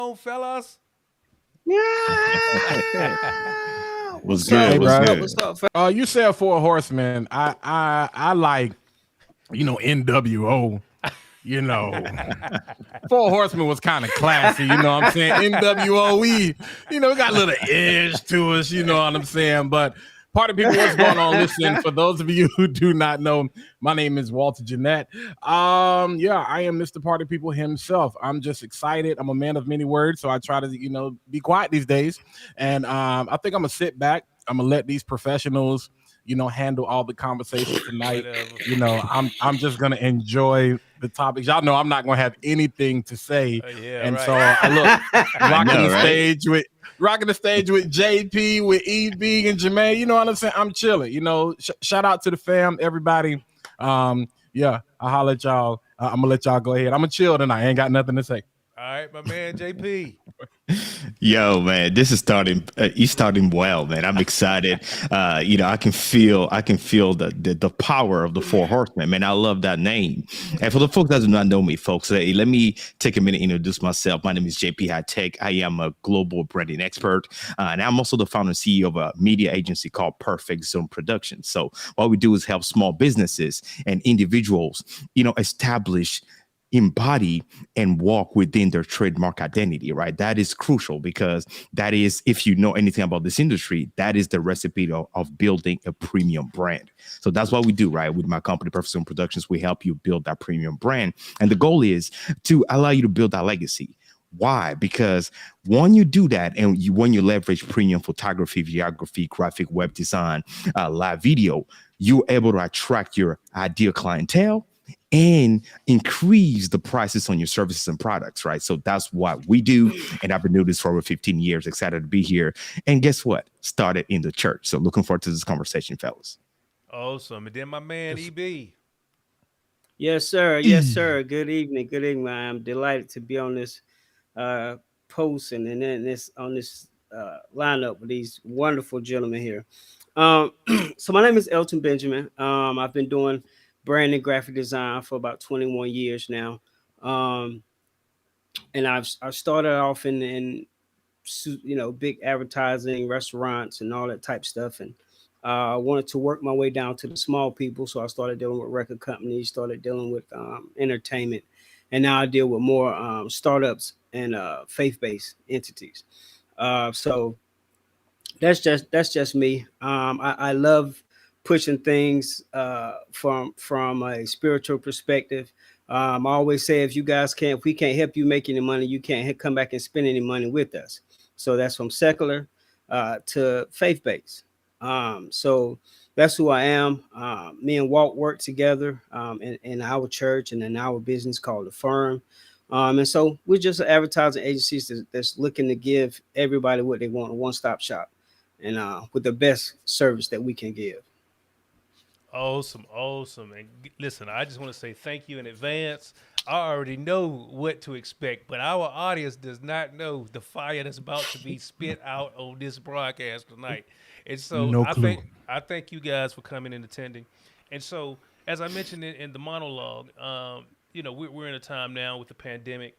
on, fellas? Yeah. Was What's good. up? Hey, Was What's bro. up? good. What's up? You said Four Horsemen. I like, NWO. You know, Four Horsemen was kind of classy. You know what I'm saying? NWO, we got a little edge to us. You know what I'm saying? But party people, what's going on? Listen, for those of you who do not know, my name is Walter Jeanette. Yeah, I am Mr. Party People himself. I'm just excited. I'm a man of many words, so I try to, be quiet these days. And I think I'm gonna sit back. I'm gonna let these professionals, handle all the conversations tonight. Whatever. I'm just gonna enjoy the topics. Y'all know I'm not gonna have anything to say. Yeah, And so right. I look I rocking know, the right? stage with JP, with EB and Jermaine. You know what I'm saying? I'm chilling. Shout out to the fam, everybody. Yeah, I'll holler at y'all. I'm gonna let y'all go ahead. I'm gonna chill tonight. I ain't got nothing to say. All right, my man JP. Yo, man, this is starting. He's starting well, man. I'm excited. I can feel the power of the Four Horsemen, man. I love that name. And for the folks that do not know me, folks, let me take a minute to introduce myself. My name is JP Hightek. I am a global branding expert, and I'm also the founder and CEO of a media agency called Perfect Zone Productions. So what we do is help small businesses and individuals, establish, embody, and walk within their trademark identity, right? That is crucial because that is, if you know anything about this industry, that is the recipe of building a premium brand. So that's what we do, right? With my company, Perfect Zone Productions, we help you build that premium brand. And the goal is to allow you to build that legacy. Why? Because when you do that, and when you leverage premium photography, videography, graphic web design, live video, you're able to attract your ideal clientele and increase the prices on your services and products, right? So that's what we do. And I've been doing this for over 15 years. Excited to be here. And guess what? Started in the church. So looking forward to this conversation, fellas. Awesome. And then my man Yes. EB. Yes, sir. Yes, sir. Good evening. Good evening. I'm delighted to be on this uh, post and then this on this lineup with these wonderful gentlemen here. Um, so my name is Elton Benjamin. I've been doing brand and graphic design for about 21 years now. Um, and I started off in big advertising, restaurants, and all that type stuff. And I wanted to work my way down to the small people, so I started dealing with record companies, started dealing with entertainment, and now I deal with more startups and faith-based entities. So that's just me. I love pushing things from a spiritual perspective. I always say if we can't help you make any money, you can't come back and spend any money with us. So that's from secular to faith based. So that's who I am. Me and Walt work together in our church and in our business called the Firm. And so we're just an advertising agency that's looking to give everybody what they want, a one-stop shop and with the best service that we can give. Awesome, awesome. And listen, I just want to say thank you in advance. I already know what to expect, but our audience does not know the fire that's about to be spit out on this broadcast tonight. And so No I clue. think I thank you guys for coming and attending. And so, as I mentioned in the monologue, we're in a time now with the pandemic,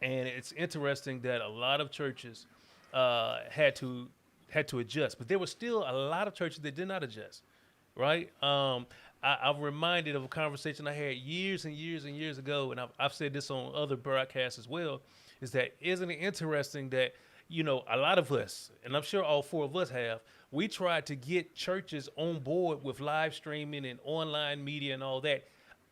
and it's interesting that a lot of churches had to adjust, but there were still a lot of churches that did not adjust, right? I'm reminded of a conversation I had years and years and years ago, and I've said this on other broadcasts as well. Is that isn't it interesting that a lot of us, and I'm sure all four of us have, we tried to get churches on board with live streaming and online media and all that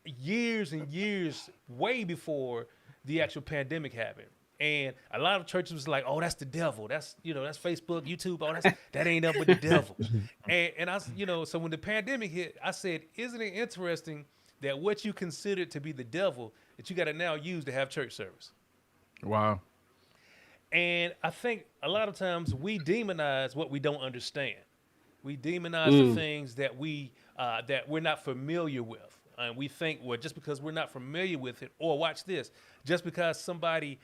years and years way before the actual pandemic happened. And a lot of churches was like, "Oh, that's the devil. That's Facebook, YouTube. Oh, that ain't nothing but the devil." And so when the pandemic hit, I said, "Isn't it interesting that what you considered to be the devil that you got to now use to have church service?" Wow. And I think a lot of times we demonize what we don't understand. We demonize the Mm. things that we're not familiar with, and we think, well, just because we're not familiar with it, or watch this, just because somebody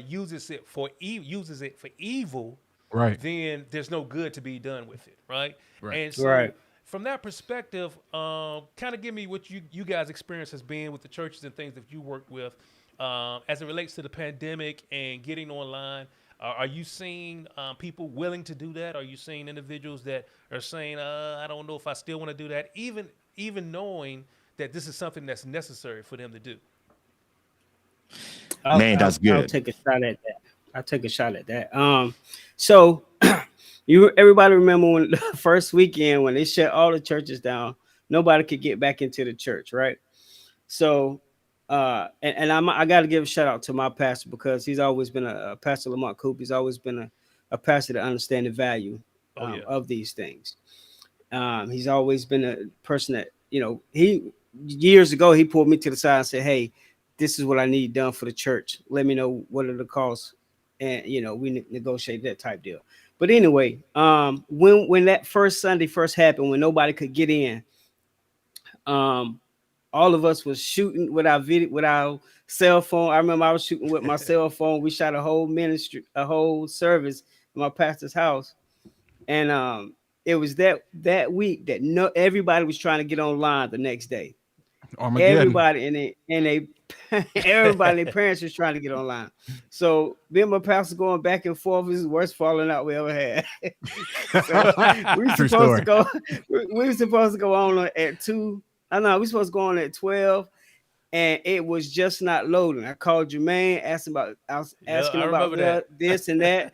uses it for evil, Right. then there's no good to be done with it, right? Right. And so, Right. from that perspective, kind of give me what you guys' experience has been with the churches and things that you worked with. as it relates to the pandemic and getting online? Are you seeing people willing to do that? Are you seeing individuals that are saying, "I don't know if I still want to do that," even knowing that this is something that's necessary for them to do? Man, that's I'll good. take a shot at that. I'll take a shot at that. So you everybody remember when the first weekend when they shut all the churches down, nobody could get back into the church, right? So I got to give a shout out to my pastor because he's always been Pastor Lamont Coop. He's always been a pastor to understand the value Oh yeah. of these things. He's always been a person that, he years ago he pulled me to the side and said, "Hey, this is what I need done for the church. Let me know what are the costs," and we negotiate that type deal. But anyway, when that first Sunday first happened, when nobody could get in, um, all of us was shooting with our video with our cell phone. I remember I was shooting with my cell phone. We shot a whole ministry, a whole service in my pastor's house, and it was that week that everybody was trying to get online the next day. Armageddon. Everybody and they everybody and their parents was trying to get online. So me and my pastor going back and forth. This is the worst falling out we ever had. So we were True supposed to story. go. We were supposed to go on at 2. I know we were supposed to go on at 12, and it was just not loading. I called Jermaine, I was Yeah, asking I about remember that. this and that,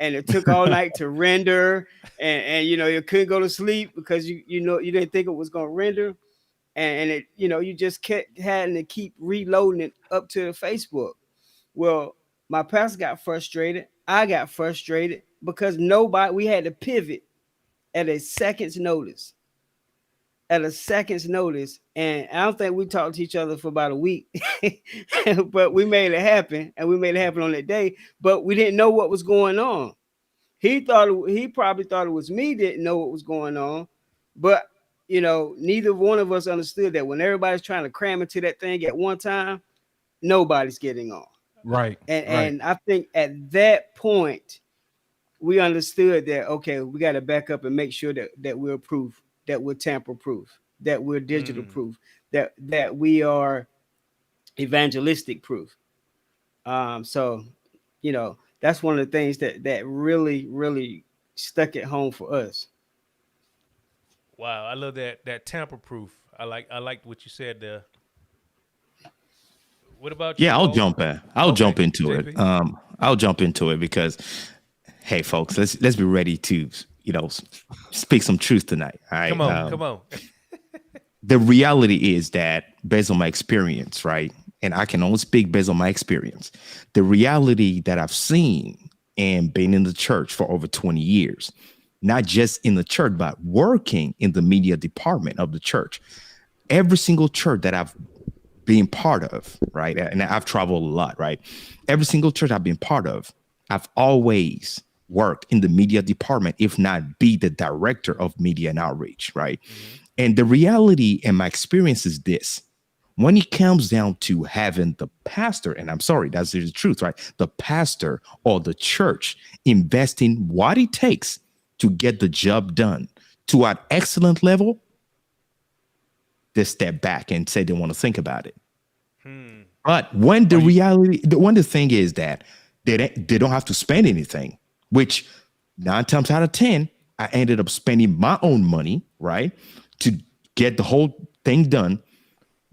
and it took all night to render, and you couldn't go to sleep because you didn't think it was gonna render, and it you just kept having to keep reloading it up to Facebook. Well, my pastor got frustrated. I got frustrated because we had to pivot at a second's notice. And I don't think we talked to each other for about a week. But we made it happen, and we made it happen on that day, but we didn't know what was going on. He probably thought it was me didn't know what was going on, but neither one of us understood that when everybody's trying to cram into that thing at one time, nobody's getting on. Right. and Right. and I think at that point we understood that, okay, we got to back up and make sure that we're proof, that we're tamper proof, that we're digital proof, that we are evangelistic proof. So that's one of the things that really really stuck at home for us. Wow, I love that tamper proof. I like what you said there. What about you, Yeah, I'll Mo? jump in. I'll Okay, jump into it. JP. I'll jump into it because, hey, folks, let's be ready to speak some truth tonight. All right. Come on. The reality is that based on my experience, right, and I can only speak based on my experience. The reality that I've seen and been in the church for over 20 years, not just in the church, but working in the media department of the church. Every single church that I've been part of, right? And I've traveled a lot, right? Every single church I've been part of, I've always worked in the media department, if not be the director of media and outreach, right? Mm-hmm. And the reality and my experience is this. When it comes down to having the pastor, and I'm sorry, that's the truth, right? The pastor or the church investing what it takes to get the job done to an excellent level, they step back and say they want to think about it. But when the thing is that they don't have to spend anything, which 9 times out of 10, I ended up spending my own money, right, to get the whole thing done.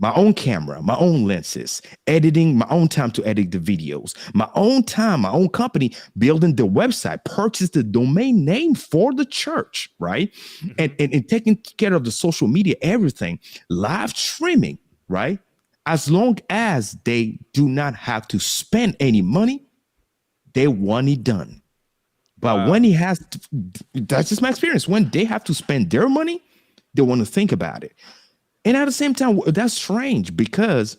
My own camera, my own lenses, editing, my own time to edit the videos, my own time, my own company, building the website, purchase the domain name for the church, right? And taking care of the social media, everything, live streaming, right? As long as they do not have to spend any money, they want it done. But Wow. when he has to, that's just my experience. When they have to spend their money, they want to think about it. And at the same time, that's strange because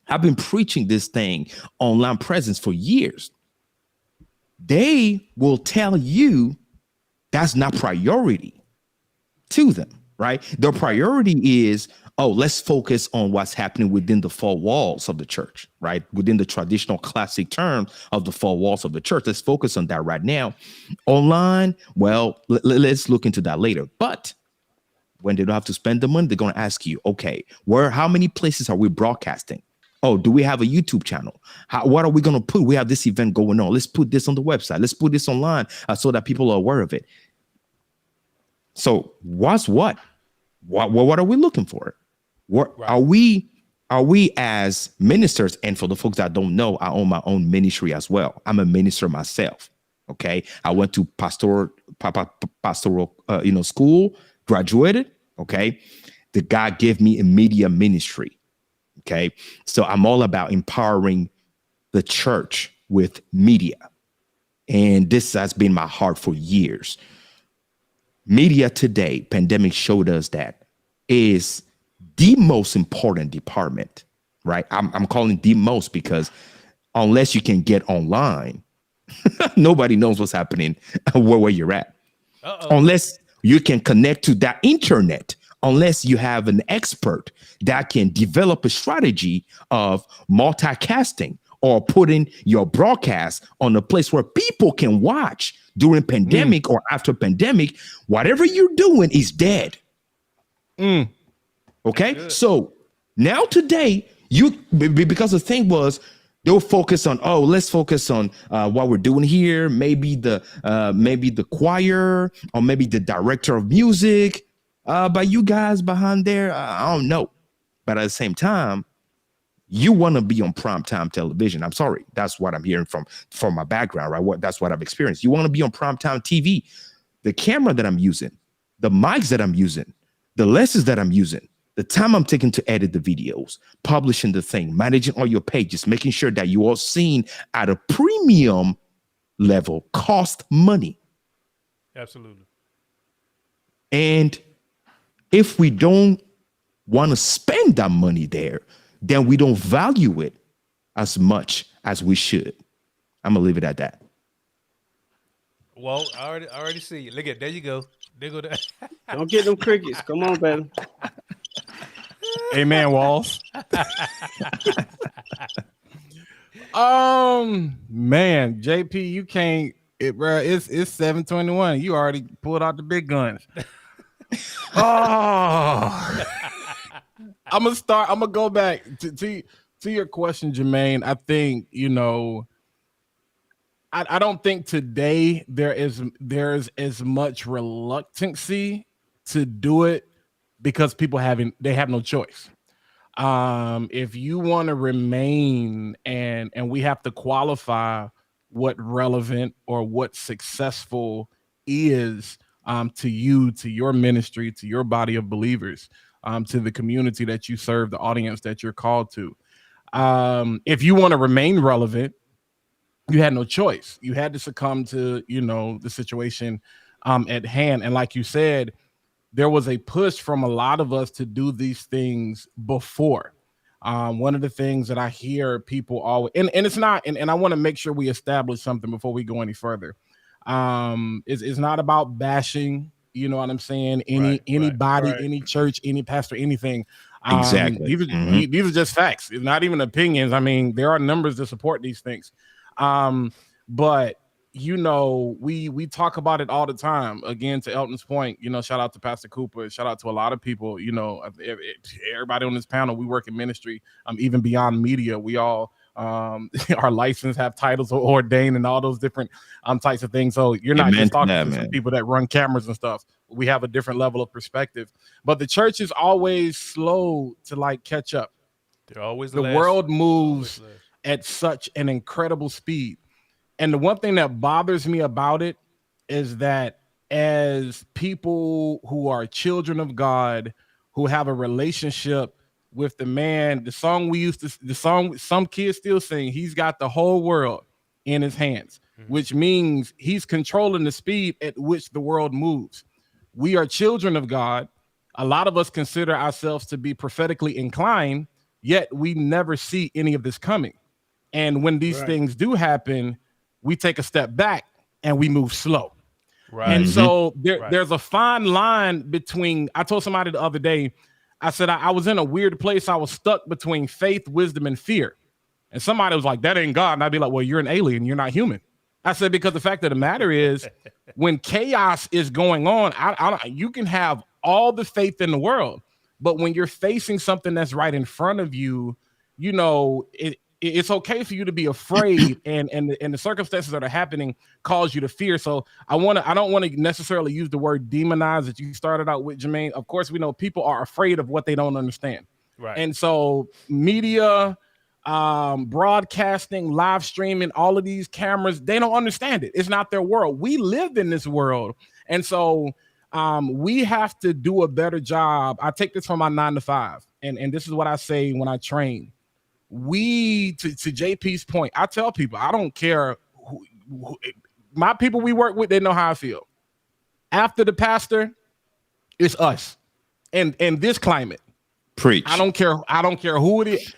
I've been preaching this thing, online presence, for years. They will tell you that's not priority to them, right? Their priority is, oh, let's focus on what's happening within the four walls of the church, right? Within the traditional classic terms of the four walls of the church. Let's focus on that right now. Online, well, let's look into that later. But when they don't have to spend the money, they're going to ask you, okay, how many places are we broadcasting? Oh, do we have a YouTube channel? What are we going to put? We have this event going on. Let's put this on the website. Let's put this online so that people are aware of it. So what's what? What are we looking for? What Right. are we as ministers? And for the folks that don't know, I own my own ministry as well. I'm a minister myself. Okay, I went to pastoral school, graduated. Okay, the God gave me a media ministry. Okay, so I'm all about empowering the church with media, and this has been my heart for years. Media today, pandemic showed us that is the most important department, right? I'm calling the most because unless you can get online, nobody knows what's happening where you're at. Unless you can connect to that internet, unless you have an expert that can develop a strategy of multicasting or putting your broadcast on a place where people can watch during pandemic or after pandemic, whatever you're doing is dead. Okay. So now today, because the thing was, they'll focus on, let's focus on what we're doing here. Maybe the choir or maybe the director of music. But you guys behind there, I don't know. But at the same time, you want to be on primetime television. I'm sorry. That's what I'm hearing from my background, right? That's what I've experienced. You want to be on primetime TV. The camera that I'm using, the mics that I'm using, the lenses that I'm using, the time I'm taking to edit the videos, publishing the thing, managing all your pages, making sure that you are seen at a premium level cost money. Absolutely. And if we don't want to spend that money there, then we don't value it as much as we should. I'm gonna leave it at that. Well, I already see you. Look at there you go. There go that. Don't get them crickets. Come on, baby. Amen, Walls. Man, JP, you can't. It's 7:21. You already pulled out the big guns. Oh, I'm gonna go back to your question, Jermaine. I think I don't think today there's as much reluctancy to do it because people have no choice. If you want to remain and we have to qualify what relevant or what successful is to you, to your ministry, to your body of believers, to the community that you serve, the audience that you're called to. If you want to remain relevant, you had no choice. You had to succumb to, the situation at hand. And like you said, there was a push from a lot of us to do these things before. One of the things that I hear people always, and it's not, and I want to make sure we establish something before we go any further. It's not about bashing, you know what I'm saying? Anybody, any church, any pastor, anything. Exactly. These are just facts. It's not even opinions. I mean, there are numbers that support these things. But we talk about it all the time. Again, to Elton's point, shout out to Pastor Cooper, shout out to a lot of people, everybody on this panel, we work in ministry, even beyond media. We all our license have titles or ordained and all those different types of things. So you're not just talking to some people that run cameras and stuff. We have a different level of perspective. But the church is always slow to catch up. They're always the world moves at such an incredible speed. And the one thing that bothers me about it is that as people who are children of God, who have a relationship with the man, the song some kids still sing, he's got the whole world in his hands, which means he's controlling the speed at which the world moves. We are children of God. A lot of us consider ourselves to be prophetically inclined, yet we never see any of this coming. And when these things do happen, we take a step back and we move slow. Right. And so there's a fine line between, I told somebody the other day, I said, I was in a weird place. I was stuck between faith, wisdom, and fear. And somebody was like, that ain't God. And I'd be like, well, you're an alien. You're not human. I said, because the fact of the matter is, when chaos is going on, you can have all the faith in the world. But when you're facing something that's right in front of you, you know, it's okay for you to be afraid, and the circumstances that are happening cause you to fear. So I don't want to necessarily use the word demonize that you started out with, Jermaine. Of course, we know people are afraid of what they don't understand. Right. And so media, broadcasting, live streaming, all of these cameras, they don't understand it. It's not their world. We live in this world. And so we have to do a better job. I take this from my 9 to 5. And this is what I say when I train. To JP's point, I tell people, I don't care my people we work with, they know how I feel. After the pastor, it's us. And this climate. Preach. I don't care who it is.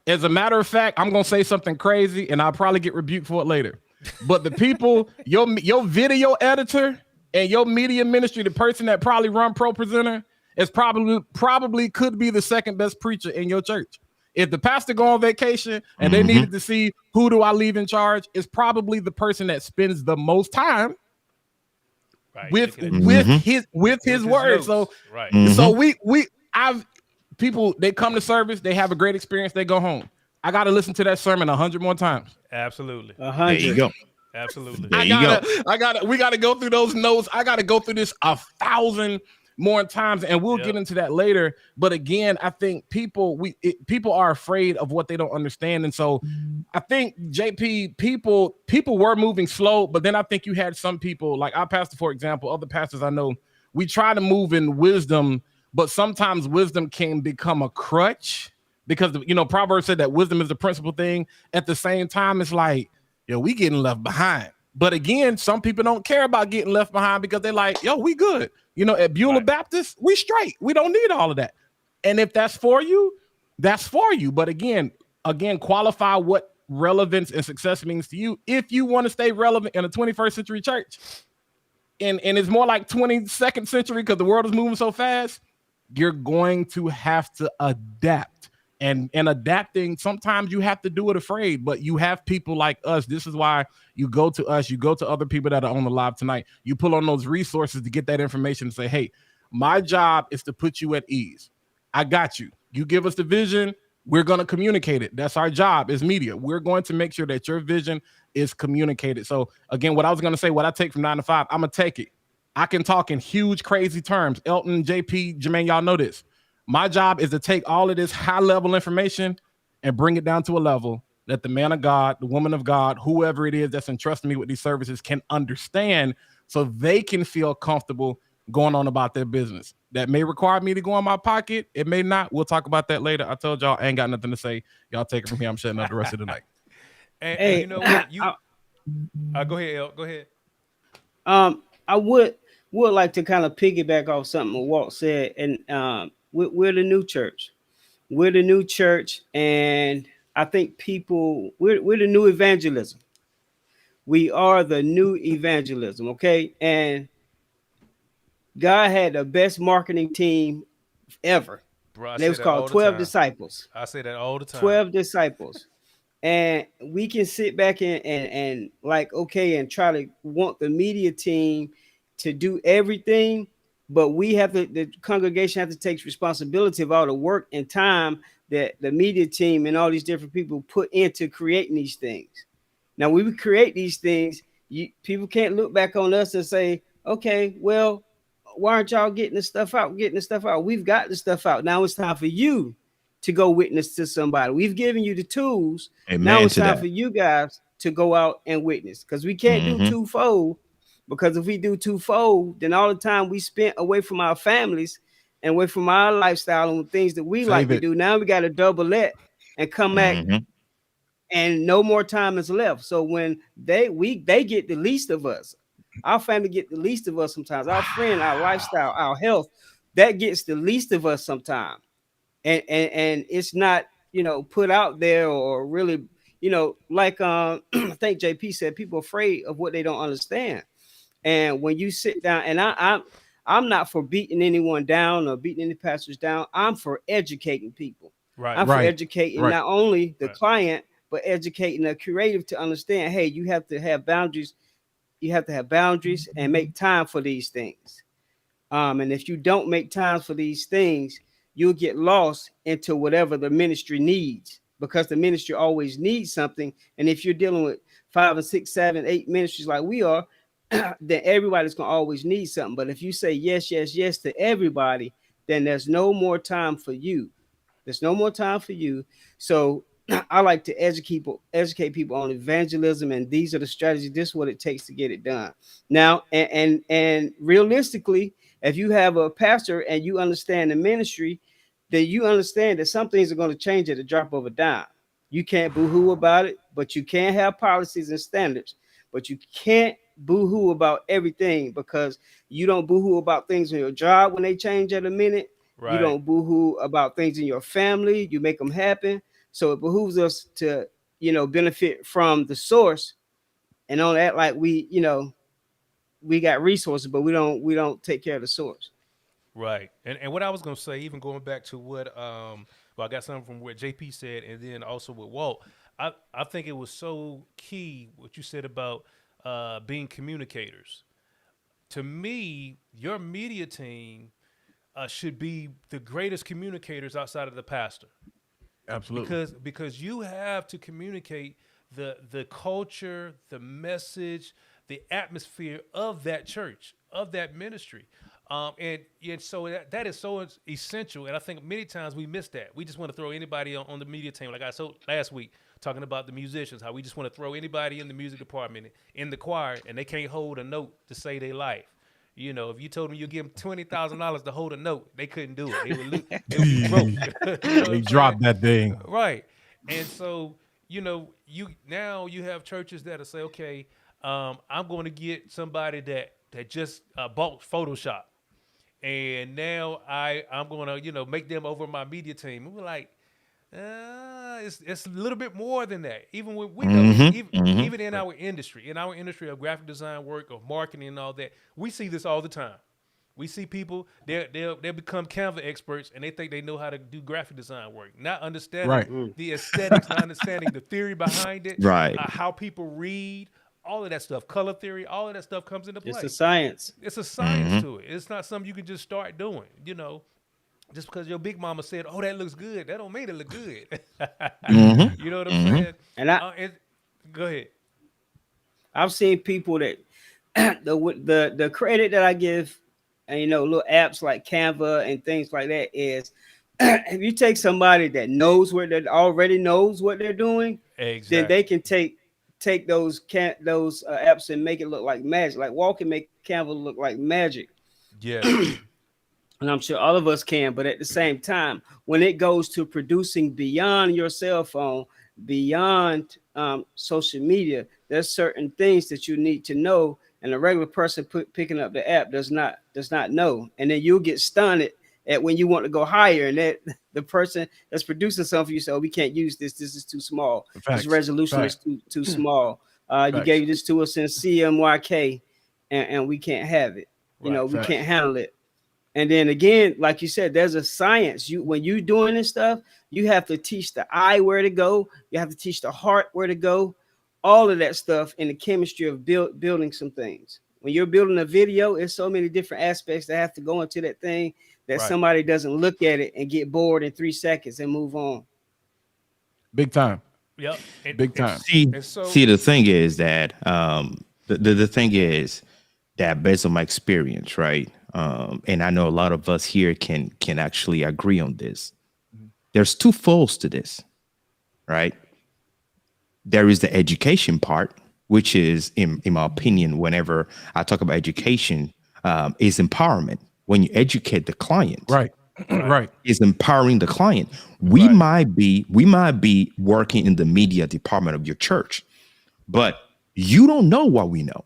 As a matter of fact, I'm gonna say something crazy and I'll probably get rebuked for it later. But the people, your video editor and your media ministry, the person that probably run Pro Presenter, is probably could be the second best preacher in your church. If the pastor go on vacation and they needed to see who do I leave in charge, it's probably the person that spends the most time with his word. Notes. So right. So I've people, they come to service, they have a great experience, they go home. I got to listen to that sermon 100 more times. Absolutely. 100. There you go. Absolutely. We got to go through those notes. I got to go through this 1,000 more times, and we'll get into that later. But again, I think people are afraid of what they don't understand. And so I think, JP, people were moving slow, but then I think you had some people, like our pastor, for example, other pastors I know, we try to move in wisdom, but sometimes wisdom can become a crutch because, you know, Proverbs said that wisdom is the principal thing. At the same time, it's like, yo, we getting left behind. But again, some people don't care about getting left behind because they're like, yo, we good. You know, at Beulah Baptist, we straight. We don't need all of that. And if that's for you, that's for you. But again, qualify what relevance and success means to you. If you want to stay relevant in a 21st century church, and it's more like 22nd century because the world is moving so fast, you're going to have to adapt. And adapting, sometimes you have to do it afraid, but you have people like us. This is why you go to us, you go to other people that are on the live tonight. You pull on those resources to get that information and say, hey, my job is to put you at ease. I got you. You give us the vision, we're going to communicate it. That's our job as media. We're going to make sure that your vision is communicated. So again, what I was going to say, what I take from 9 to 5, I'm going to take it. I can talk in huge, crazy terms. Elton, JP, Jermaine, y'all know this. My job is to take all of this high-level information and bring it down to a level that the man of God, the woman of God, whoever it is that's entrusting me with these services can understand so they can feel comfortable going on about their business. That may require me to go in my pocket. It may not. We'll talk about that later. I told y'all I ain't got nothing to say. Y'all take it from here. I'm shutting up the rest of the night. And you know what? Go ahead, El. Go ahead. I would like to kind of piggyback off something Walt said, and we're the new church. We're the new church, and I think we're the new evangelism. We are the new evangelism, okay? And God had the best marketing team ever. Bro, it was called 12 Disciples. I say that all the time. 12 Disciples. And we can sit back and like, okay, and try to want the media team to do everything, but the congregation have to take responsibility of all the work and time that the media team and all these different people put into creating these things. Now, when we create these things, people can't look back on us and say, okay, well, why aren't y'all getting the stuff out? We've got the stuff out. Now it's time for you to go witness to somebody. We've given you the tools. Amen. Now it's time for you guys to go out and witness, because we can't do twofold. Because if we do twofold, then all the time we spent away from our families and away from our lifestyle and things that we like to do, now we got to double that and come back, and no more time is left. So when they get the least of us, our family get the least of us sometimes. Our friend, our lifestyle, our health, that gets the least of us sometimes. And it's not, put out there or really, like I think JP said, people are afraid of what they don't understand. And when you sit down, and I'm not for beating anyone down or beating any pastors down. I'm for educating people. Right. I'm for educating not only the client, but educating the creative to understand, hey, you have to have boundaries. You have to have boundaries and make time for these things. And if you don't make time for these things, you'll get lost into whatever the ministry needs. because the ministry always needs something. And if you're dealing with 5 and 6, 7, 8 ministries like we are, then everybody's gonna always need something. But if you say yes, yes, yes to everybody, then there's no more time for you. There's no more time for you. So I like to educate people on evangelism, and these are the strategies. This is what it takes to get it done. Now, and realistically, if you have a pastor and you understand the ministry, then you understand that some things are going to change at the drop of a dime. You can't boo-hoo about it, but you can have policies and standards. But you can't boo-hoo about everything, because you don't boo-hoo about things on your job when they change at a minute. You Right. don't boo-hoo about things in your family. You make them happen. So it behooves us to, benefit from the source, and don't act like we got resources, but we don't take care of the source. Right. And what I was gonna say, even going back to what well, I got something from what JP said, and then also with Walt. I think it was so key what you said about being communicators. To me, your media team should be the greatest communicators outside of the pastor. Absolutely. Because you have to communicate the culture, the message, the atmosphere of that church, of that ministry. And so that is so essential. And I think many times we miss that. We just want to throw anybody on the media team. Like I said last week, talking about the musicians, how we just want to throw anybody in the music department, in the choir, and they can't hold a note to save their life. You know, if you told them you give them $20,000 to hold a note, they couldn't do it. They would be broke. You know what They I'm dropped saying? that thing. Right. And so, you have churches that'll say, okay, I'm going to get somebody that just bought Photoshop, and now I'm going to make them over my media team. And we're like, it's a little bit more than that. Even when we know, even in our industry of graphic design work, of marketing and all that, we see this all the time. We see people they become Canva experts, and they think they know how to do graphic design work, not understanding Right. the aesthetics, not understanding the theory behind it, Right. how people read, all of that stuff, color theory, all of that stuff comes into It's play. a science. It's a science to it. It's not something you can just start doing. Just because your big mama said, "Oh, that looks good," that don't mean it look good. You know what I'm saying? And Go ahead. I've seen people that the credit that I give, and little apps like Canva and things like that is, if you take somebody that already knows what they're doing, then they Exactly. can take those apps and make it look like magic. Like Walt can make Canva look like magic. Yes. And I'm sure all of us can, but at the same time, when it goes to producing beyond your cell phone, beyond social media, there's certain things that you need to know, and a regular person picking up the app does not know, and then you'll get stunned at when you want to go higher, and that the person that's producing something for you say, "Oh, we can't use this. This is too small. This Facts. resolution is Facts. too small. You Facts. gave this to us in CMYK, and we can't have it. Right. We Right. can't handle it." And then again, like you said, there's a science. When you doing this stuff, you have to teach the eye where to go. You have to teach the heart where to go. All of that stuff in the chemistry of building some things. When you're building a video, it's so many different aspects that have to go into that thing that Right. somebody doesn't look at it and get bored in 3 seconds and move on. Big time. Yep. Big time. See, the thing is that the thing is that based on my experience, right? And I know a lot of us here can actually agree on this. There's two folds to this, right? There is the education part, which is, in my opinion, whenever I talk about education, is empowerment. When you educate the client, Right. Right. is empowering the client. We might be working in the media department of your church, but you don't know what we know.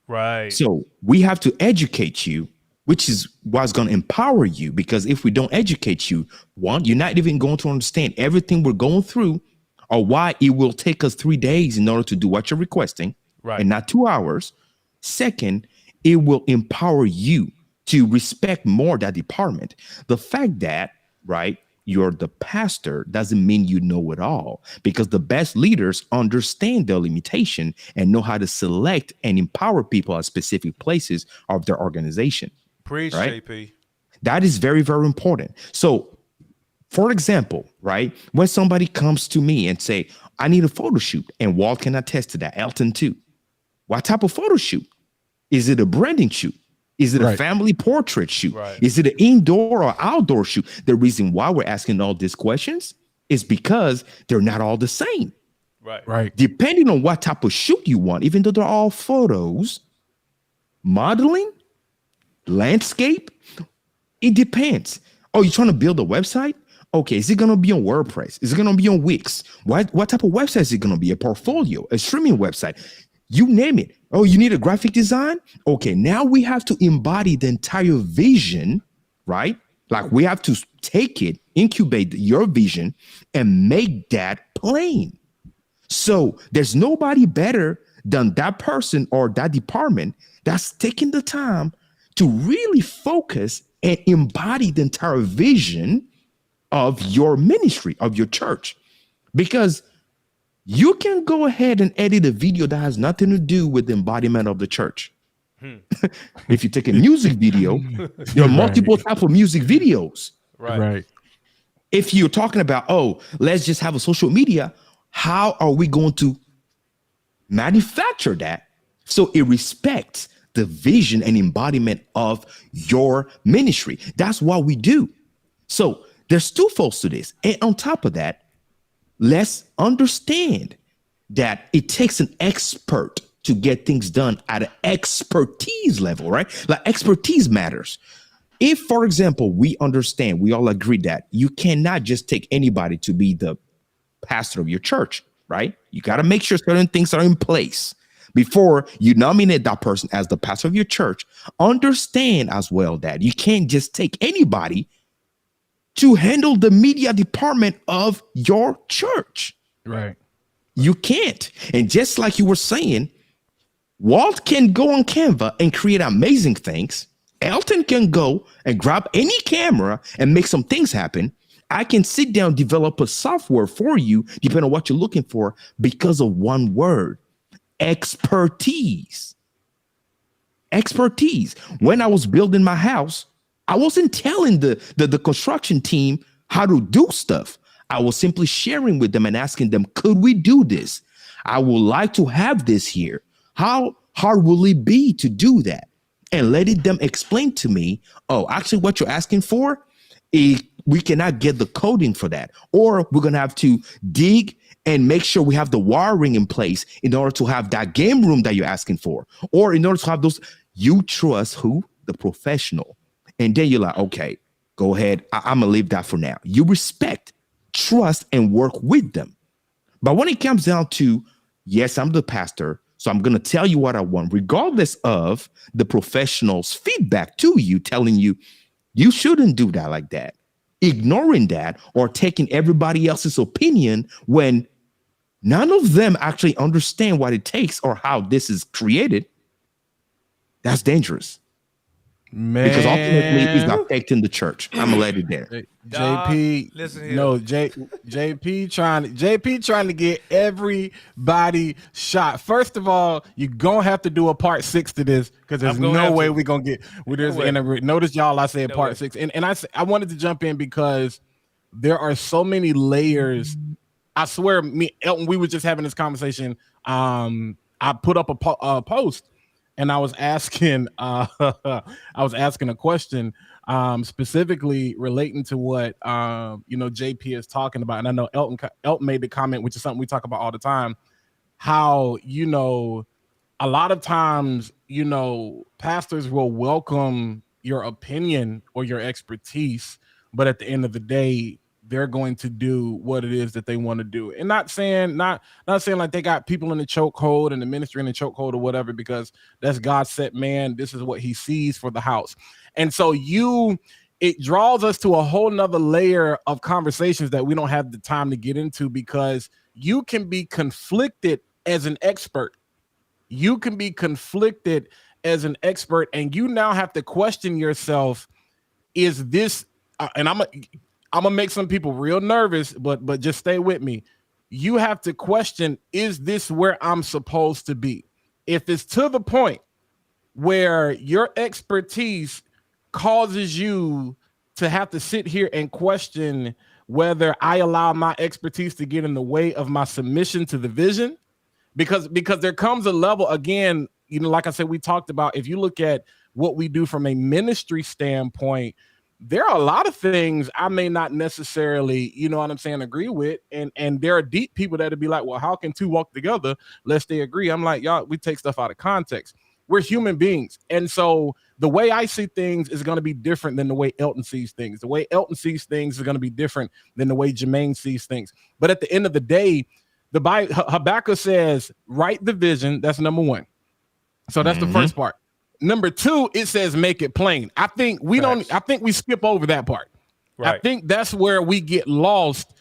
Right. So we have to educate you, which is what's going to empower you. Because if we don't educate you, one, you're not even going to understand everything we're going through, or why it will take us 3 days in order to do what you're requesting, Right. and not 2 hours. Second, it will empower you to respect more that department. The fact that, right, you're the pastor doesn't mean you know it all, because the best leaders understand their limitation and know how to select and empower people at specific places of their organization. Preach, Right? JP. That is very, very important. So For example, right? When somebody comes to me and say, I need a photo shoot, and Walt can attest to that, Elton too. What type of photo shoot? Is it a branding shoot? Is it a Right. family portrait shoot? Right. Is it an indoor or outdoor shoot? The reason why we're asking all these questions is because they're not all the same. Right. Right. Depending on what type of shoot you want, even though they're all photos, modeling, landscape, it depends. Oh, you're trying to build a website? Okay, is it going to be on WordPress? Is it going to be on Wix? What type of website is it going to be? A portfolio, a streaming website? You name it. Oh, you need a graphic design? Okay, now we have to embody the entire vision, right? Like we have to take it, incubate your vision, and make that plain. So there's nobody better than that person or that department that's taking the time to really focus and embody the entire vision of your ministry, of your church. Because you can go ahead and edit a video that has nothing to do with the embodiment of the church. If you take a music video, there are multiple types of music videos. Right. Right. If you're talking about, oh, let's just have a social media, how are we going to manufacture that so it respects the vision and embodiment of your ministry? That's what we do. So there's two folds to this. And on top of that, let's understand that it takes an expert to get things done at an expertise level, right? Like expertise matters. If, for example, we understand, we all agree that you cannot just take anybody to be the pastor of your church, right? You got to make sure certain things are in place before you nominate that person as the pastor of your church. Understand as well that you can't just take anybody to handle the media department of your church. Right. You can't. And just like you were saying, Walt can go on Canva and create amazing things. Elton can go and grab any camera and make some things happen. I can sit down, develop a software for you, depending on what you're looking for, because of one word: expertise. Expertise. When I was building my house, I wasn't telling the construction team how to do stuff. I was simply sharing with them and asking them, could we do this? I would like to have this here. How hard will it be to do that? And letting them explain to me, oh, actually what you're asking for is we cannot get the coding for that. Or we're going to have to dig and make sure we have the wiring in place in order to have that game room that you're asking for. Or in order to have those, you trust who? The professional. And then you're like, okay, go ahead. I'm going to leave that for now. You respect, trust, and work with them. But when it comes down to, yes, I'm the pastor, so I'm going to tell you what I want, regardless of the professional's feedback to you, telling you, you shouldn't do that like that. Ignoring that or taking everybody else's opinion when none of them actually understand what it takes or how this is created, that's dangerous. Man. Because ultimately it's affecting the church. I'm gonna let it there. JP, listen here. no, JP trying to get everybody shot. First of all, you're gonna have to do a part 6 to this because there's no way we're gonna get with this. Notice y'all, I said part 6, and I wanted to jump in because there are so many layers. I swear, me Elton, we were just having this conversation. I put up a post. And I was asking, a question specifically relating to what JP is talking about. And I know Elton made the comment, which is something we talk about all the time. How a lot of times pastors will welcome your opinion or your expertise, but at the end of the day, they're going to do what it is that they want to do. And not saying like they got people in the chokehold and the ministry in the chokehold or whatever, because that's God set man. This is what he sees for the house. And so it draws us to a whole nother layer of conversations that we don't have the time to get into, because you can be conflicted as an expert. You can be conflicted as an expert, and you now have to question yourself, is this, and I'm gonna make some people real nervous, but just stay with me. You have to question, is this where I'm supposed to be? If it's to the point where your expertise causes you to have to sit here and question whether I allow my expertise to get in the way of my submission to the vision, because there comes a level, again, you know, like I said, we talked about, if you look at what we do from a ministry standpoint, there are a lot of things I may not necessarily, you know what I'm saying, agree with. And there are deep people that'll be like, well, how can two walk together lest they agree? I'm like, y'all, we take stuff out of context. We're human beings. And so the way I see things is going to be different than the way Elton sees things. The way Elton sees things is going to be different than the way Jermaine sees things. But at the end of the day, the Bible, Habakkuk says, write the vision. That's number one. So that's the first part. Number two, it says make it plain. I think we skip over that part. Right. I think that's where we get lost,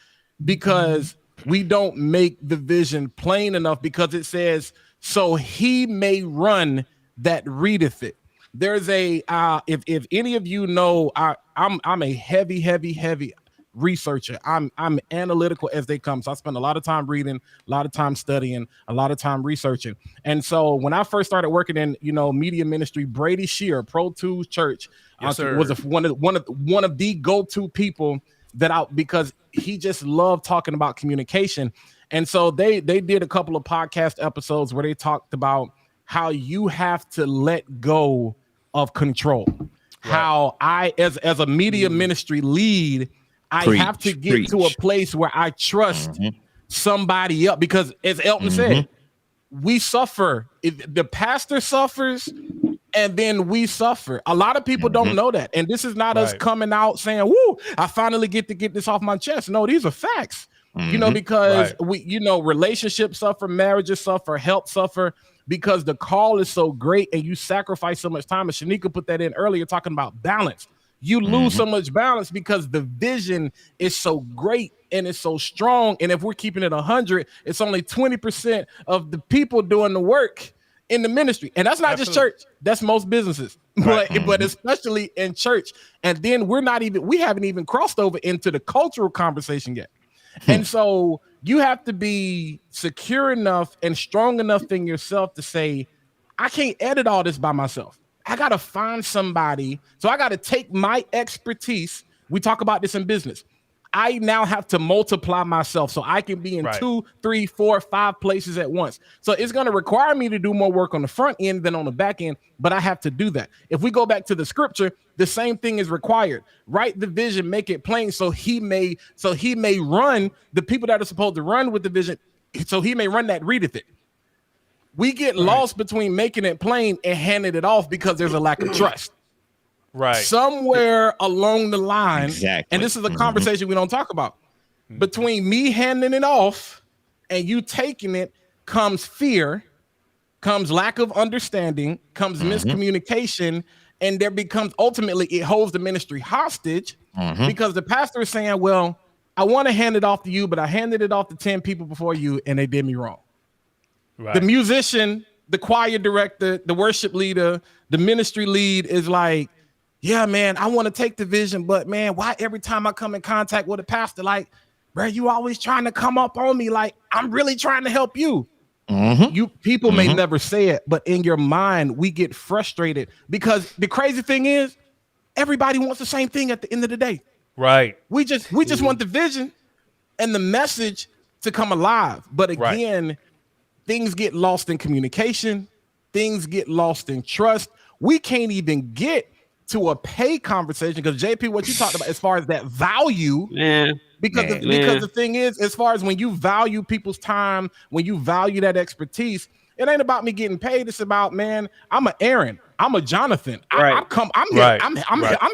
because we don't make the vision plain enough, because it says, so he may run that readeth it. There's a if any of you know, I'm a heavy researcher. I'm analytical as they come. So I spend a lot of time reading, a lot of time studying, a lot of time researching. And so when I first started working in, you know, media ministry, Brady Shear, Pro Tools Church, was one of the go-to people because he just loved talking about communication. And so they did a couple of podcast episodes where they talked about how you have to let go of control. Right. How I, as a media ministry lead, I have to get to a place where I trust somebody else, because as Elton said, we suffer. The pastor suffers, and then we suffer. A lot of people don't know that. And this is not us coming out saying, woo, I finally get to get this off my chest. No, these are facts. You know, because relationships suffer, marriages suffer, health suffer, because the call is so great and you sacrifice so much time. And Shanika put that in earlier, talking about balance. You lose so much balance because the vision is so great and it's so strong. And if we're keeping it 100, it's only 20% of the people doing the work in the ministry. And that's not just church. That's most businesses, but especially in church. And then we haven't even crossed over into the cultural conversation yet. And so you have to be secure enough and strong enough in yourself to say, I can't edit all this by myself. I got to find somebody. So I got to take my expertise. We talk about this in business. I now have to multiply myself so I can be in 2, 3, 4, 5 places at once. So it's going to require me to do more work on the front end than on the back end, but I have to do that. If we go back to the scripture, the same thing is required. Write the vision, make it plain, so he may run the people that are supposed to run with the vision, so he may run that readeth it. We get lost between making it plain and handing it off because there's a lack of trust. Right. Somewhere along the line, and this is a conversation we don't talk about, between me handing it off and you taking it comes fear, comes lack of understanding, comes miscommunication, and there becomes, ultimately, it holds the ministry hostage because the pastor is saying, well, I want to hand it off to you, but I handed it off to 10 people before you and they did me wrong. Right. The musician, the choir director, the worship leader, the ministry lead is like, yeah, man, I want to take the vision, but man, why every time I come in contact with a pastor, like, bro, you always trying to come up on me, like, I'm really trying to help you. You people may never say it, but in your mind, we get frustrated because the crazy thing is, everybody wants the same thing at the end of the day. Right. We just want the vision and the message to come alive. But again, things get lost in communication. Things get lost in trust. We can't even get to a pay conversation because JP, what you talked about as far as that value, because the thing is, as far as when you value people's time, when you value that expertise, it ain't about me getting paid. It's about, man, I'm a Aaron, I'm a Jonathan. I'm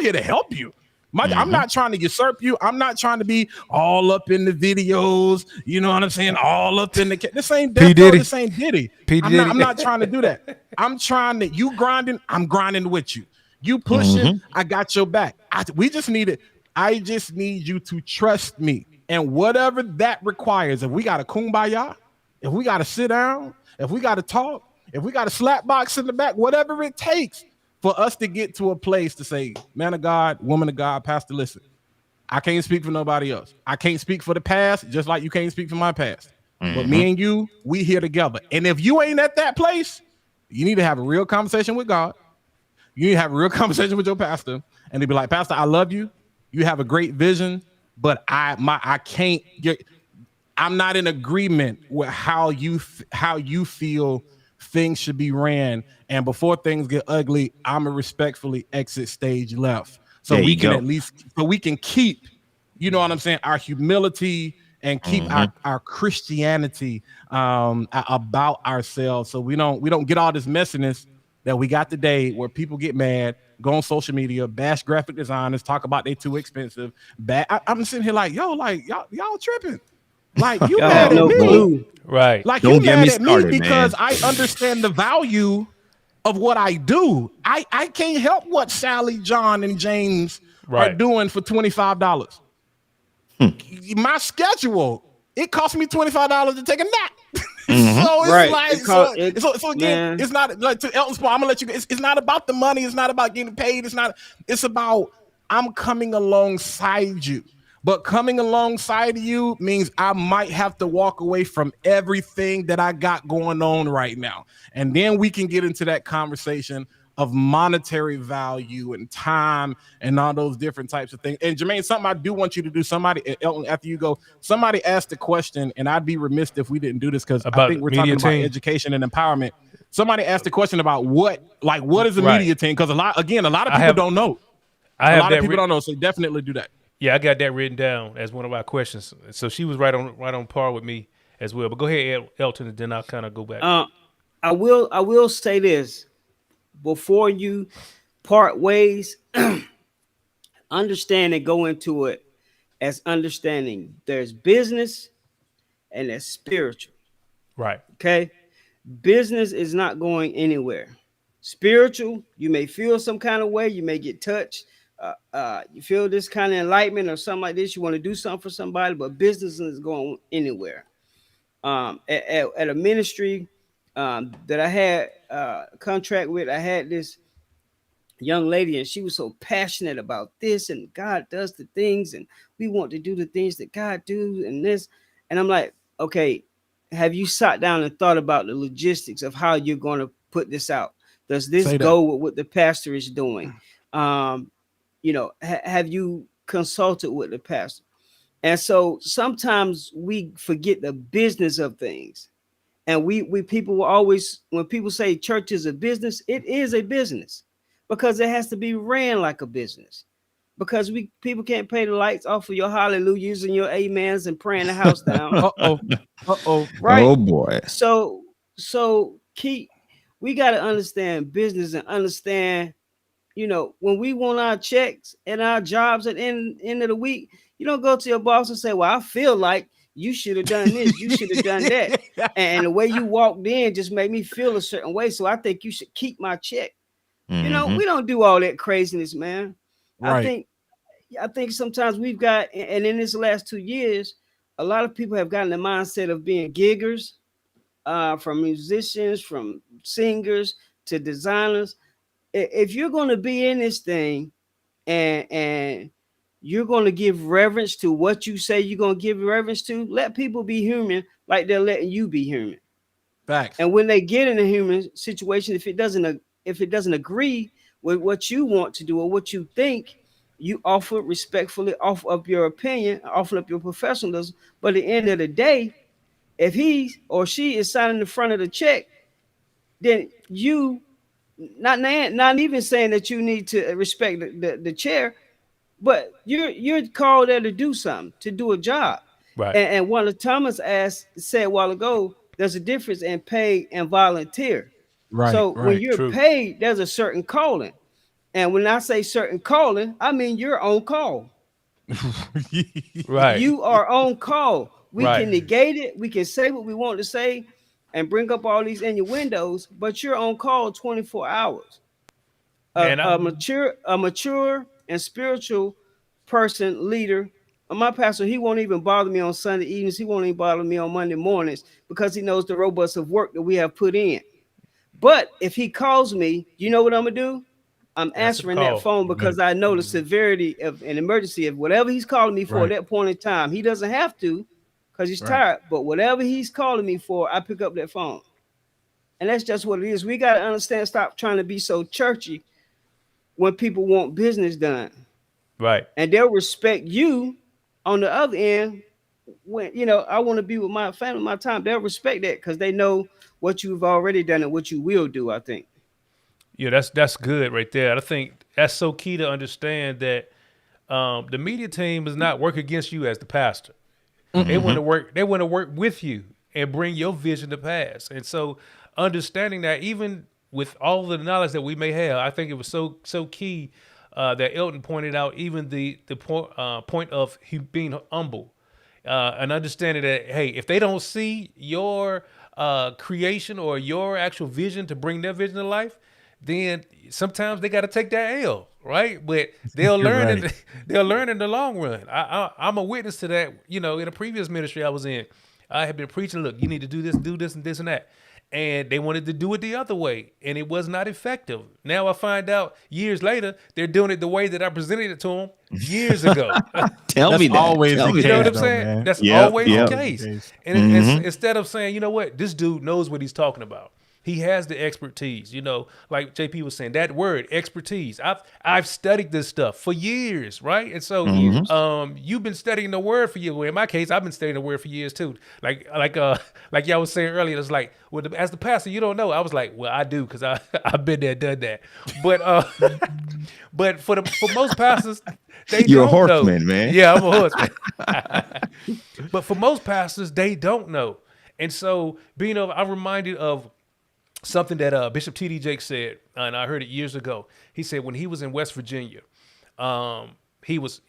here to help you. I'm not trying to usurp you. I'm not trying to be all up in the videos. You know what I'm saying? All up in the same Diddy. The same Diddy. I'm not trying to do that. I'm trying to, you grinding, I'm grinding with you. You pushing, I got your back. I just need you to trust me. And whatever that requires, if we got a kumbaya, if we got to sit down, if we got to talk, if we got a slap box in the back, whatever it takes for us to get to a place to say, man of God, woman of God, pastor, listen, I can't speak for nobody else. I can't speak for the past, just like you can't speak for my past. But me and you, we here together. And if you ain't at that place, you need to have a real conversation with God. You need to have a real conversation with your pastor, and they'd be like, Pastor, I love you. You have a great vision, but I can't. I'm not in agreement with how you feel things should be ran. And before things get ugly, I'ma respectfully exit stage left, so There we you can go. at least keep, you know what I'm saying, our humility and keep Mhm. our Christianity about ourselves, so we don't get all this messiness that we got today, where people get mad, go on social media, bash graphic designers, talk about they too expensive. I'm sitting here like, yo, like y'all tripping. Like you Y'all have mad at Oh no boy. me. clue. Right. Like Don't you get me mad at me started, because man. I understand the value of what I do. I can't help what Sally, John, and James are Right. doing for $25. My schedule, it cost me $25 to take a nap. Mhm. So it's Right. like, It called it, so again, man. it's not like, to Elton's point, I'm gonna let you go. It's not about the money, it's not about getting paid, it's about, I'm coming alongside you. But coming alongside you means I might have to walk away from everything that I got going on right now. And then we can get into that conversation of monetary value and time and all those different types of things. And Jermaine, something I do want you to do, somebody, Elton, after you go, somebody asked a question, and I'd be remiss if we didn't do this, because I About think we're the media talking about team. education and empowerment. Somebody asked a question about what is a Right. media team? Because a lot of I people have don't know. I A have lot of that people don't know, so definitely do that. yeah, I got that written down as one of our questions. So she was right on par with me as well. But go ahead, Elton, and then I'll kind of go back. Uh, I will say this before you part ways. Understand and go into it as understanding there's business and there's spiritual. Right. Okay, business is not going anywhere. Spiritual, you may feel some kind of way, you may get touched, you feel this kind of enlightenment or something like this, you want to do something for somebody, but business is going anywhere. At a ministry that I had a contract with, I had this young lady, and she was so passionate about this, and God does the things, and we want to do the things that God do, and this. And I'm like, okay, have you sat down and thought about the logistics of how you're going to put this out? Does this Say that. go with what the pastor is doing? um have you consulted with the pastor? And so sometimes we forget the business of things. And we people will always, when people say church is a business, it is a business, because it has to be ran like a business. Because we people can't pay the lights off of your hallelujahs and your amens and praying the house down. Uh-oh. Uh-oh. Right. Oh boy. So keep, we got to understand business and understand, when we want our checks and our jobs at the end of the week, you don't go to your boss and say, well, I feel like you should have done this, you should have done that. And the way you walked in just made me feel a certain way. So I think you should keep my check. Mhm. We don't do all that craziness, man. I Right. think I think sometimes we've got, and in this last 2 years, a lot of people have gotten the mindset of being giggers, from musicians, from singers to designers. If you're going to be in this thing, and you're going to give reverence to what you say you're going to give reverence to, let people be human like they're letting you be human. Facts. And when they get in a human situation, if it doesn't agree with what you want to do or what you think, you offer respectfully, offer up your opinion, offer up your professionalism. But at the end of the day, if he or she is signing the front of the check, then you, not even saying that you need to respect the chair, but you're called there to do something, to do a job. Right. And one of Thomas said a while ago, there's a difference in pay and volunteer. Right. So when Right. you're True. paid, there's a certain calling. And when I say certain calling, I mean you're on call. Right. You are on call. We Right. can negate it. We can say what we want to say and bring up all these innuendos, but you're on call 24 hours. a, And I a mature and spiritual person, leader. My pastor, he won't even bother me on Sunday evenings. He won't even bother me on Monday mornings, because he knows the robust of work that we have put in. But if he calls me, you know what I'm gonna do? I'm answer the answering that call. phone, You better. because I know the severity of an emergency of whatever he's calling me for at Right. that point in time. He doesn't have to, because he's Right. tired. But whatever he's calling me for, I pick up that phone. And that's just what it is. We got to understand, stop trying to be so churchy when people want business done. Right. And they'll respect you On the other end, when I want to be with my family, my time, they'll respect that because they know what you've already done and what you will do. I think. Yeah, that's good right there. I think that's so key to understand that the media team does not work against you as the pastor. They want to work. They want to work with you and bring your vision to pass. And so, understanding that, even with all the knowledge that we may have, I think it was so key that Elton pointed out. Even the point of being humble and understanding that, hey, if they don't see your creation or your actual vision to bring their vision to life, then sometimes they got to take that L, right? But they'll learn Right. they'll learn in the long run. I'm a witness to that. In a previous ministry I was in, I had been preaching, look, you need to do this, and this, and that. And they wanted to do it the other way, and it was not effective. Now I find out years later they're doing it the way that I presented it to them years ago. Tell That's me that. always Tell the me You know what that. I'm though, saying? man. That's Yep, always yep. the case. And instead of saying, you know what, this dude knows what he's talking about. He has the expertise, like JP was saying, that word, expertise. I've studied this stuff for years, right? And so you've been studying the word for years. Well, in my case, I've been studying the word for years too. Like y'all was saying earlier, it's like, well, as the pastor, you don't know. I was like, well, I do, because I've been there, done that. But but for most pastors, they You're a don't know. horseman, man. Yeah, I'm a horseman. But for most pastors, they don't know. And so I'm reminded of something that Bishop T.D. Jakes said, and I heard it years ago. He said when he was in West Virginia, he was,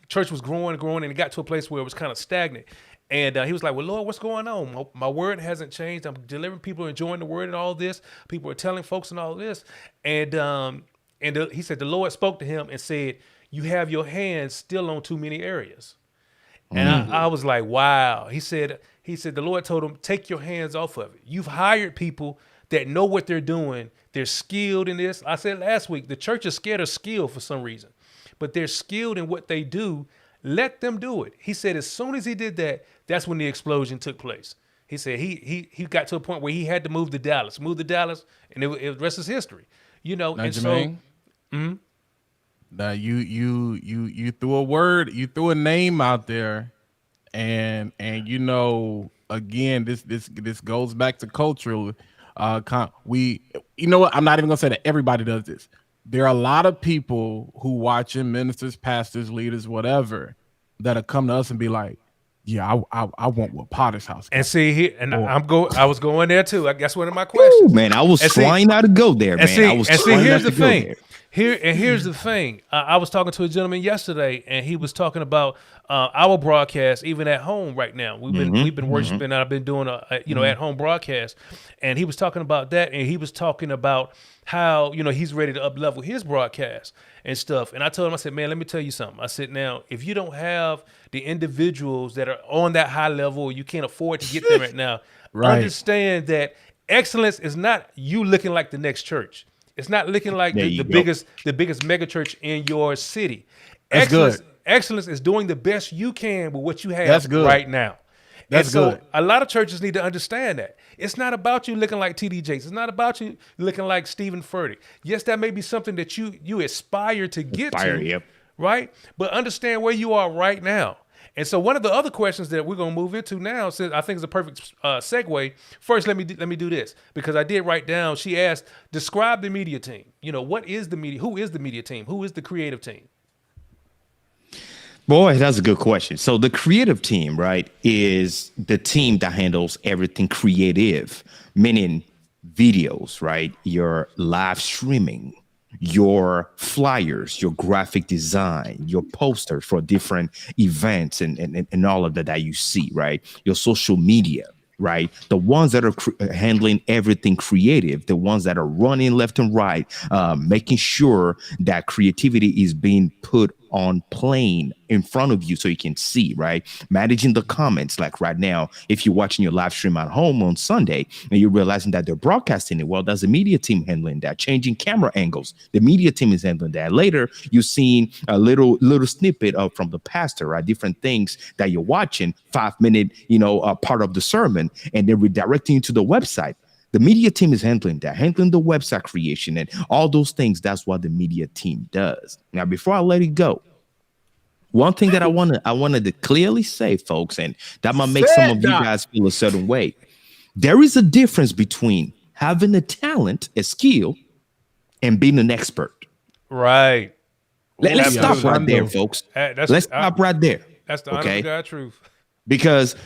church was growing, and it got to a place where it was kind of stagnant. And he was like, well, Lord, what's going on? My word hasn't changed. I'm delivering, people are enjoying the word and all this. People are telling folks and all this. And he said the Lord spoke to him and said, you have your hands still on too many areas. And I was like, wow. He said the Lord told him, take your hands off of it. You've hired people that know what they're doing. They're skilled in this. I said last week, the church is scared of skill for some reason, but they're skilled in what they do. Let them do it. He said as soon as he did that, that's when the explosion took place. He said he got to a point where he had to move to Dallas, and the rest is history. Now, And Jermaine, so, now you threw a word, you threw a name out there, and again, this goes back to cultural. What? I'm not even gonna say that everybody does this. There are a lot of people who watching ministers, pastors, leaders, whatever, that'll come to us and be like, yeah, I want what Potter's house got. and see, I was going there too. I guess one of my Ooh, questions. man, I was trying not to go there, man. I was trying here's not the to go thing. there. Here's the thing. I was talking to a gentleman yesterday, and he was talking about our broadcast, even at home right now. We've been worshiping, and I've been doing at home broadcast, and he was talking about that, and he was talking about how he's ready to up level his broadcast and stuff. And I told him, I said, man, let me tell you something. I said, now if you don't have the individuals that are on that high level, you can't afford to get there right now. Right. Understand that excellence is not you looking like the next church. It's not looking like the biggest mega church in your city. That's good. Excellence is doing the best you can with what you have That's good. right now. That's and so good. a lot of churches need to understand that. It's not about you looking like T.D. Jakes. It's not about you looking like Stephen Furtick. Yes, that may be something that you aspire to get to, Yep. right? But understand where you are right now. And so one of the other questions that we're going to move into now, since I think is a perfect segue. First, let me do this, because I did write down. She asked, describe the media team. What is the media? Who is the media team? Who is the creative team? Boy, that's a good question. So the creative team, right, is the team that handles everything creative, meaning videos, right? Your live streaming, your flyers, your graphic design, your posters for different events and all of that you see, right? Your social media, right? The ones that are handling everything creative, the ones that are running left and right, making sure that creativity is being put on plane in front of you so you can see, right? Managing the comments, like right now, if you're watching your live stream at home on Sunday and you're realizing that they're broadcasting it, well, there's a media team handling that. Changing camera angles, the media team is handling that. Later, you're seeing a little snippet of from the pastor, right? Different things that you're watching, 5-minute, part of the sermon, and they're redirecting you to the website. The media team is handling that, handling the website creation and all those things. That's what the media team does. Now, before I let it go, one thing that I wanted to clearly say, folks, and that might make some of you guys feel a certain way. There is a difference between having a talent, a skill, and being an expert. Right. Let's stop right there, folks. Let's stop right there. That's the honest to God truth. Because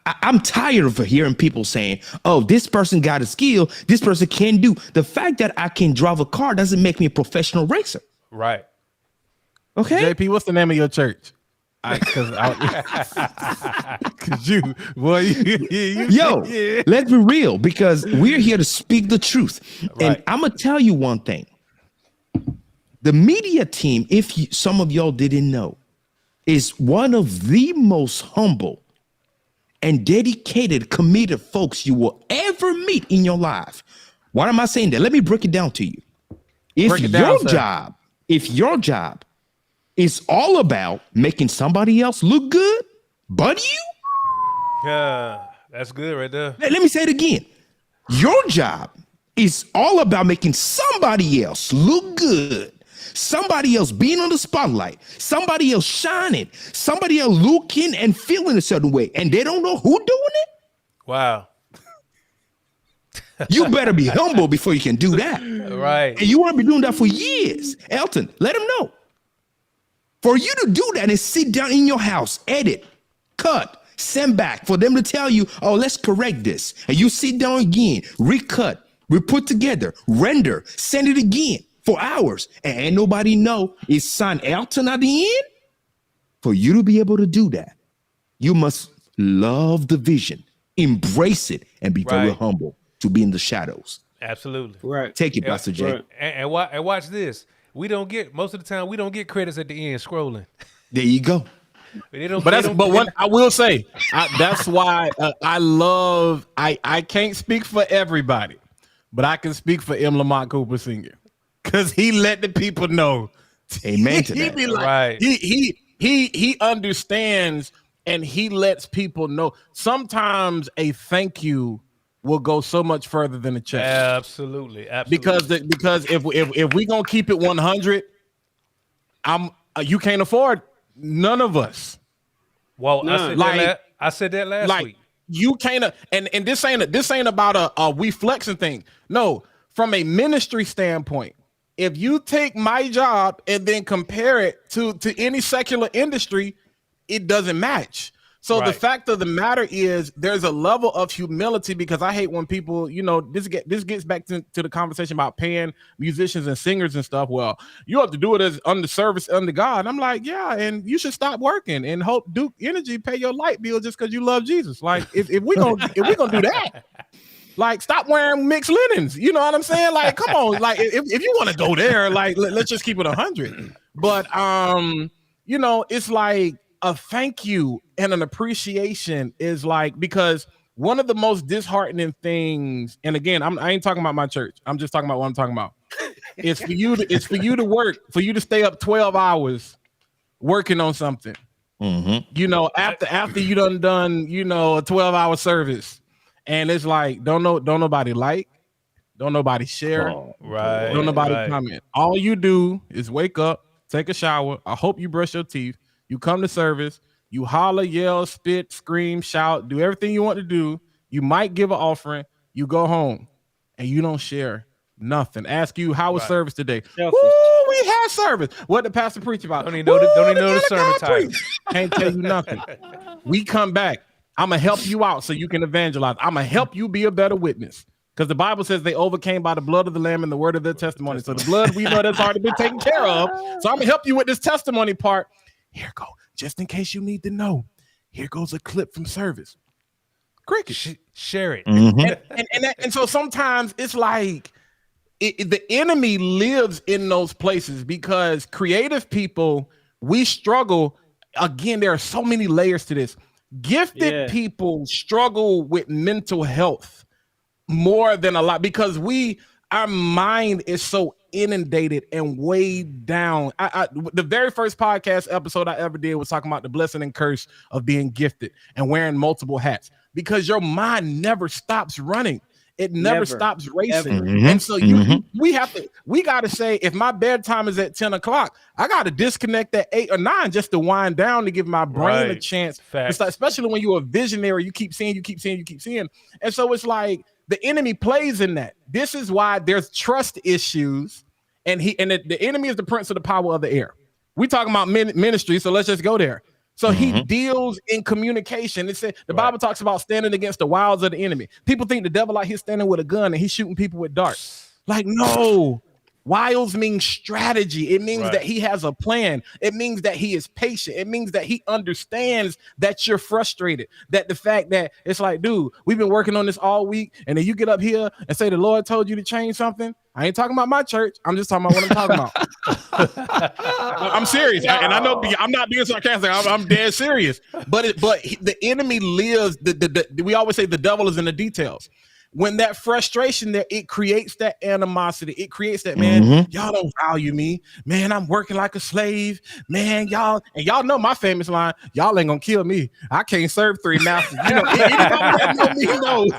I'm tired of hearing people saying, oh, this person got a skill, this person can do. The fact that I can drive a car doesn't make me a professional racer. Right. Okay. JP, what's the name of your church? Because you, let's be real, because we're here to speak the truth. Right. And I'm going to tell you one thing. The media team, some of y'all didn't know, is one of the most humble and dedicated, committed folks you will ever meet in your life. Why am I saying that? Let me break it down to you. If your job is all about making somebody else look good, but you? Yeah, that's good right there. Let me say it again. Your job is all about making somebody else look good. Somebody else being on the spotlight, somebody else shining, somebody else looking and feeling a certain way, and they don't know who doing it. Wow. You better be humble before you can do that. Right. And you want to be doing that for years. Elton, let them know. For you to do that and sit down in your house, edit, cut, send back, for them to tell you, oh, let's correct this. And you sit down again, recut, re-put together, render, send it again. For hours, and ain't nobody know it's son Elton at the end. For you to be able to do that, you must love the vision, embrace it, and be very humble to be in the shadows. Absolutely. Right. Take it, Pastor Jay. Right. And watch this. Most of the time we don't get credits at the end scrolling. There you go. But what I will say, that's why I can't speak for everybody, but I can speak for M. Lamont Cooper Sr. Because he let the people know. Amen to that. Be like, right. He understands, and he lets people know. Sometimes a thank you will go so much further than a check. Absolutely. Because if we gonna keep it 100, you can't afford none of us. Well, I said that last week. You can't, and this ain't about a we flexing thing. No, from a ministry standpoint. If you take my job and then compare it to any secular industry, it doesn't match. So the fact of the matter is there's a level of humility, because I hate when people, this gets back to the conversation about paying musicians and singers and stuff. Well, you have to do it as under service under God. And I'm like, yeah, and you should stop working and hope Duke Energy pay your light bill just because you love Jesus. Like if we gonna do that. Like, stop wearing mixed linens. You know what I'm saying? Like, come on. Like, if you want to go there, like, let's just keep it 100. But, it's like a thank you and an appreciation is like, because one of the most disheartening things, and again, I ain't talking about my church. I'm just talking about what I'm talking about. It's for you to work, for you to stay up 12 hours working on something. Mm-hmm. After you done, a 12-hour service. And it's like, don't nobody like, don't nobody share, don't nobody comment. All you do is wake up, take a shower. I hope you brush your teeth. You come to service, you holler, yell, spit, scream, shout, do everything you want to do. You might give an offering, you go home, and you don't share nothing. Ask you, how was service today? Woo, we had service. What did the pastor preach about? Don't even know the sermon title. Can't tell you nothing. We come back. I'm going to help you out so you can evangelize. I'm going to help you be a better witness. Because the Bible says they overcame by the blood of the Lamb and the word of their testimony. So the blood, we know that's already been taken care of. So I'm going to help you with this testimony part. Here go. Just in case you need to know. Here goes a clip from service. Cricket. Share it. Mm-hmm. And so sometimes it's like the enemy lives in those places, because creative people, we struggle. Again, there are so many layers to this. Gifted people struggle with mental health more than a lot, because our mind is so inundated and weighed down. The very first podcast episode I ever did was talking about the blessing and curse of being gifted and wearing multiple hats, because your mind never stops running. it never Never. stops racing. Ever. Mhm. And so we got to say, if my bedtime is at 10 o'clock, I got to disconnect at 8 or 9 just to wind down to give my brain a Right. chance. Facts. Especially when you're a visionary, you keep seeing. And so it's like the enemy plays in that. This is why there's trust issues. And the enemy is the prince of the power of the air. We talking about ministry, so let's just go there. So he deals in communication. It said the Bible talks about standing against the wiles of the enemy. People think the devil out here standing with a gun and he's shooting people with darts. Like, no. Wiles means strategy. It means that he has a plan. It means that he is patient. It means that he understands that you're frustrated. That the fact that it's like, dude, we've been working on this all week, and then you get up here and say the Lord told you to change something. I ain't talking about my church. I'm just talking about what I'm talking about. I'm serious, and I know I'm not being sarcastic. I'm dead serious. But the enemy lives. We always say the devil is in the details. When that frustration there, it creates that animosity. It creates that, man, y'all don't value me. Man, I'm working like a slave. Man, y'all know my famous line, y'all ain't gonna kill me. I can't serve 3 masters. You know, anybody that know me knows.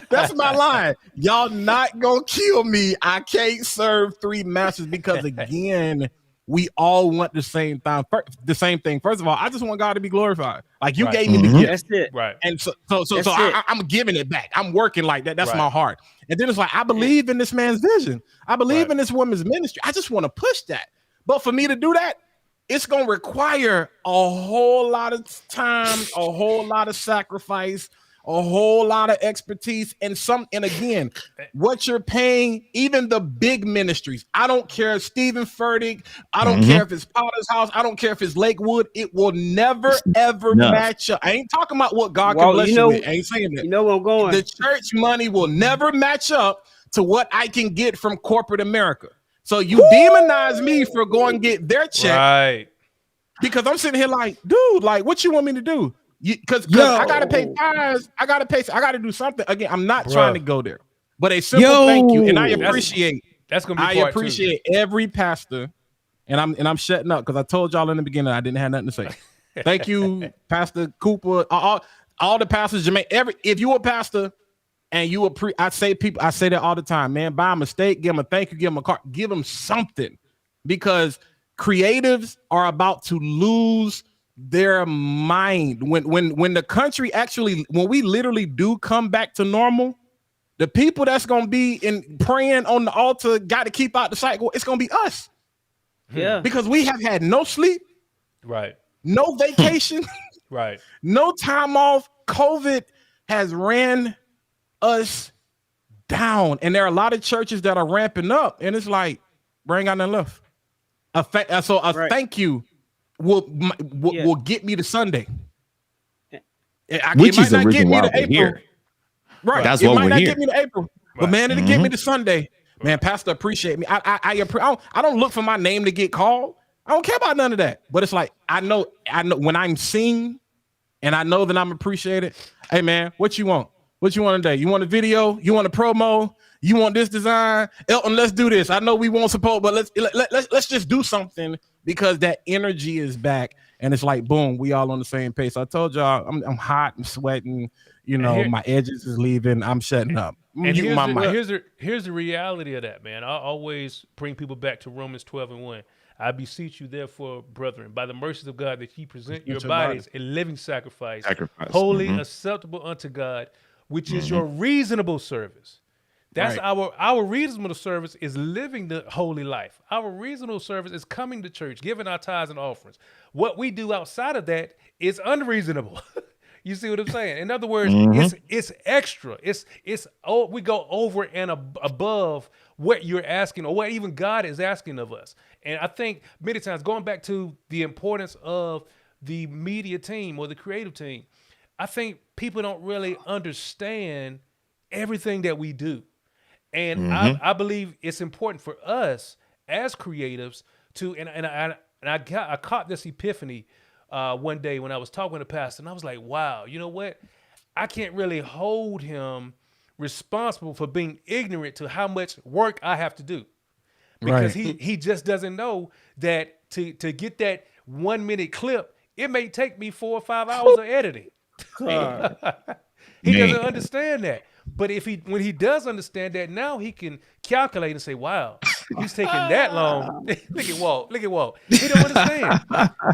That's my line. Y'all not gonna kill me. I can't serve 3 masters because, again, we all want the same thing. First of all, I just want God to be glorified. Like you gave me the gift. That's it. Right. And so I'm giving it back. I'm working like that. That's my heart. And then it's like, I believe in this man's vision. I believe in this woman's ministry. I just want to push that. But for me to do that, it's going to require a whole lot of time, a whole lot of sacrifice, a whole lot of expertise, and again, what you're paying, even the big ministries. I don't care if Stephen Furtick, I don't care if it's Potter's House, I don't care if it's Lakewood. It will never ever match up. I ain't talking about what God can bless you with. I ain't saying that. You know where I'm going. The church money will never match up to what I can get from corporate America. So you demonize me for going and get their check, Right? Because I'm sitting here like, dude, like, what you want me to do? Because I gotta pay tithes, I gotta do something. Again, I'm not trying to go there, but a simple thank you, and I appreciate. That's gonna be. I appreciate every pastor, and I'm shutting up because I told y'all in the beginning I didn't have nothing to say. Thank you, Pastor Cooper, all the pastors, Jermaine. If you a pastor and you I say that all the time, man. By a mistake, give them a thank you, give them a card, give them something, because creatives are about to lose their mind when the country actually, when we literally do come back to normal, the people that's gonna be in praying on the altar, got to keep out the cycle. It's gonna be us, because we have had no sleep, no vacation, no time off. COVID has ran us down, and there are a lot of churches that are ramping up, and it's like, bring out nothing left. Thank you will get me to Sunday. Which is the might not reason get me why to we're April. here. Right. That's it what might we're not here. get me to April. But man, it'll get me to Sunday. Man, Pastor, appreciate me. I don't look for my name to get called. I don't care about none of that. But it's like, I know when I'm seen and I know that I'm appreciated. Hey man, what you want? What you want today? You want a video? You want a promo? You want this design? Elton, let's do this. I know we won't support, but let's just do something, because that energy is back, and it's like, boom, we all on the same pace. I told y'all I'm hot and sweating. You know, my edges is leaving. I'm shutting up. And here's the reality of that, man. I always bring people back to Romans 12:1. I beseech you, therefore, brethren, by the mercies of God, that ye present your bodies a living sacrifice. Holy, acceptable unto God, which is your reasonable service. That's our reasonable service is living the holy life. Our reasonable service is coming to church, giving our tithes and offerings. What we do outside of that is unreasonable. You see what I'm saying? In other words, it's extra. We go over and above what you're asking, or what even God is asking of us. And I think many times, going back to the importance of the media team or the creative team, I think people don't really understand everything that we do. And I believe it's important for us as creatives to, I caught this epiphany one day when I was talking to Pastor, and I was like, wow, you know what? I can't really hold him responsible for being ignorant to how much work I have to do. Because he just doesn't know that to get that 1 minute clip, it may take me 4 or 5 hours of editing. He doesn't understand that. But when he does understand that, now he can calculate and say, wow, he's taking that long. Look at Walt. He don't understand.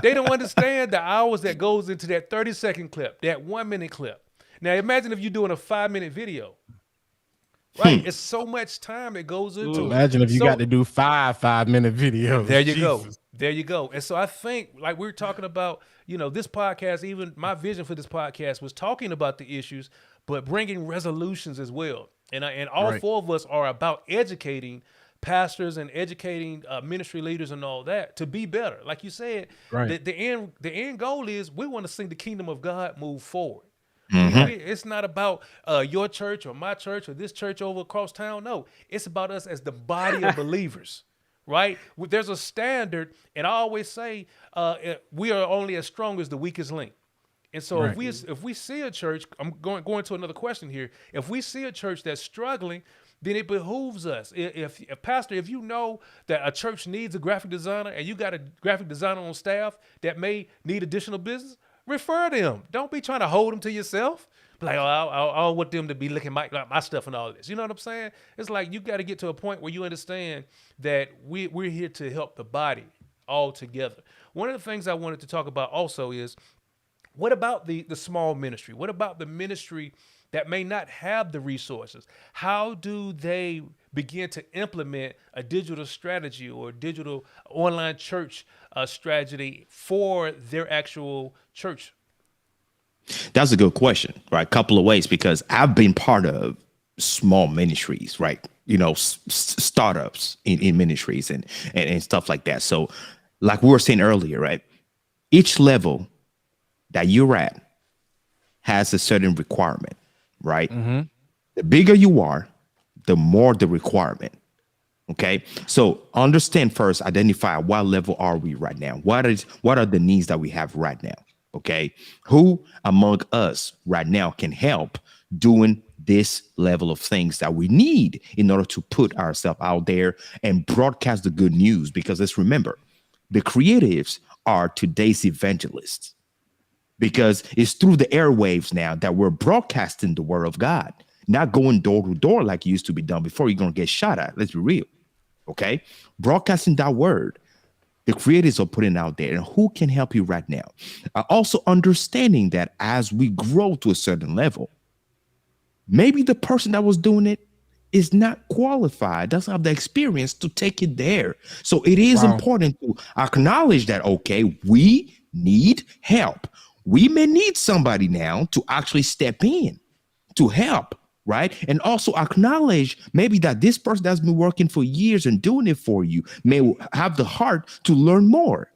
They don't understand the hours that goes into that 30-second clip, that 1 minute clip. Now imagine if you're doing a 5-minute video. Right, it's so much time that goes into it. Imagine if you got to do 5-minute videos. There you go. There you go. And so I think, like we're talking about, this podcast, even my vision for this podcast was talking about the issues, but bringing resolutions as well. And all four of us are about educating pastors and educating ministry leaders and all that to be better. Like you said, the end goal is we want to see the kingdom of God move forward. It's not about your church or my church or this church over across town. No, it's about us as the body of believers, right? There's a standard, and I always say we are only as strong as the weakest link. And so if we see a church, I'm going to another question here. If we see a church that's struggling, then it behooves us. If Pastor, if you know that a church needs a graphic designer and you got a graphic designer on staff that may need additional business, refer them. Don't be trying to hold them to yourself. Be like, I want them to be looking like my stuff and all this. You know what I'm saying? It's like you got to get to a point where you understand that we're here to help the body all together. One of the things I wanted to talk about also is, what about the small ministry? What about the ministry that may not have the resources? How do they begin to implement a digital strategy or digital online church strategy for their actual church? That's a good question, right? A couple of ways, because I've been part of small ministries, right? Startups in ministries and stuff like that. So like we were saying earlier, right? Each level that you're at has a certain requirement, right? The bigger you are, the more the requirement. Okay. So understand first, identify what level are we right now? What are the needs that we have right now? Okay. Who among us right now can help doing this level of things that we need in order to put ourselves out there and broadcast the good news? Because let's remember, the creatives are today's evangelists, because it's through the airwaves now that we're broadcasting the word of God, not going door to door like it used to be done before. You're going to get shot at. Let's be real. Okay. Broadcasting that word, the creators are putting out there, and who can help you right now? Also understanding that as we grow to a certain level, maybe the person that was doing it is not qualified, doesn't have the experience to take it there. So it is important to acknowledge that, okay, we need help. We may need somebody now to actually step in to help, right? And also acknowledge maybe that this person that's been working for years and doing it for you may have the heart to learn more.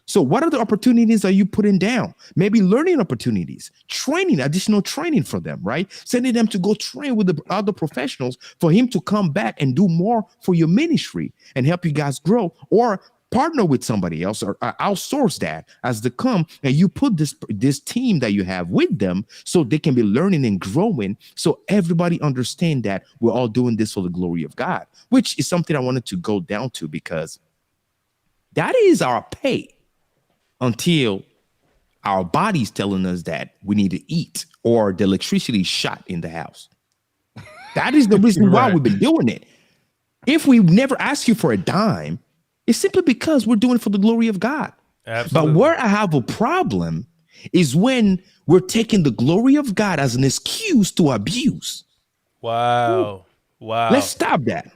So what are the opportunities are you putting down? Maybe learning opportunities, training, additional training for them, right? Sending them to go train with the other professionals for him to come back and do more for your ministry and help you guys grow, or partner with somebody else or outsource that as they come, and you put this team that you have with them so they can be learning and growing, so everybody understand that we're all doing this for the glory of God, which is something I wanted to go down to, because that is our pay until our body's telling us that we need to eat or the electricity is shot in the house. That is the reason why we've been doing it. If we never ask you for a dime, it's simply because we're doing it for the glory of God. Absolutely. But where I have a problem is when we're taking the glory of God as an excuse to abuse. Wow. Wow. Let's stop that.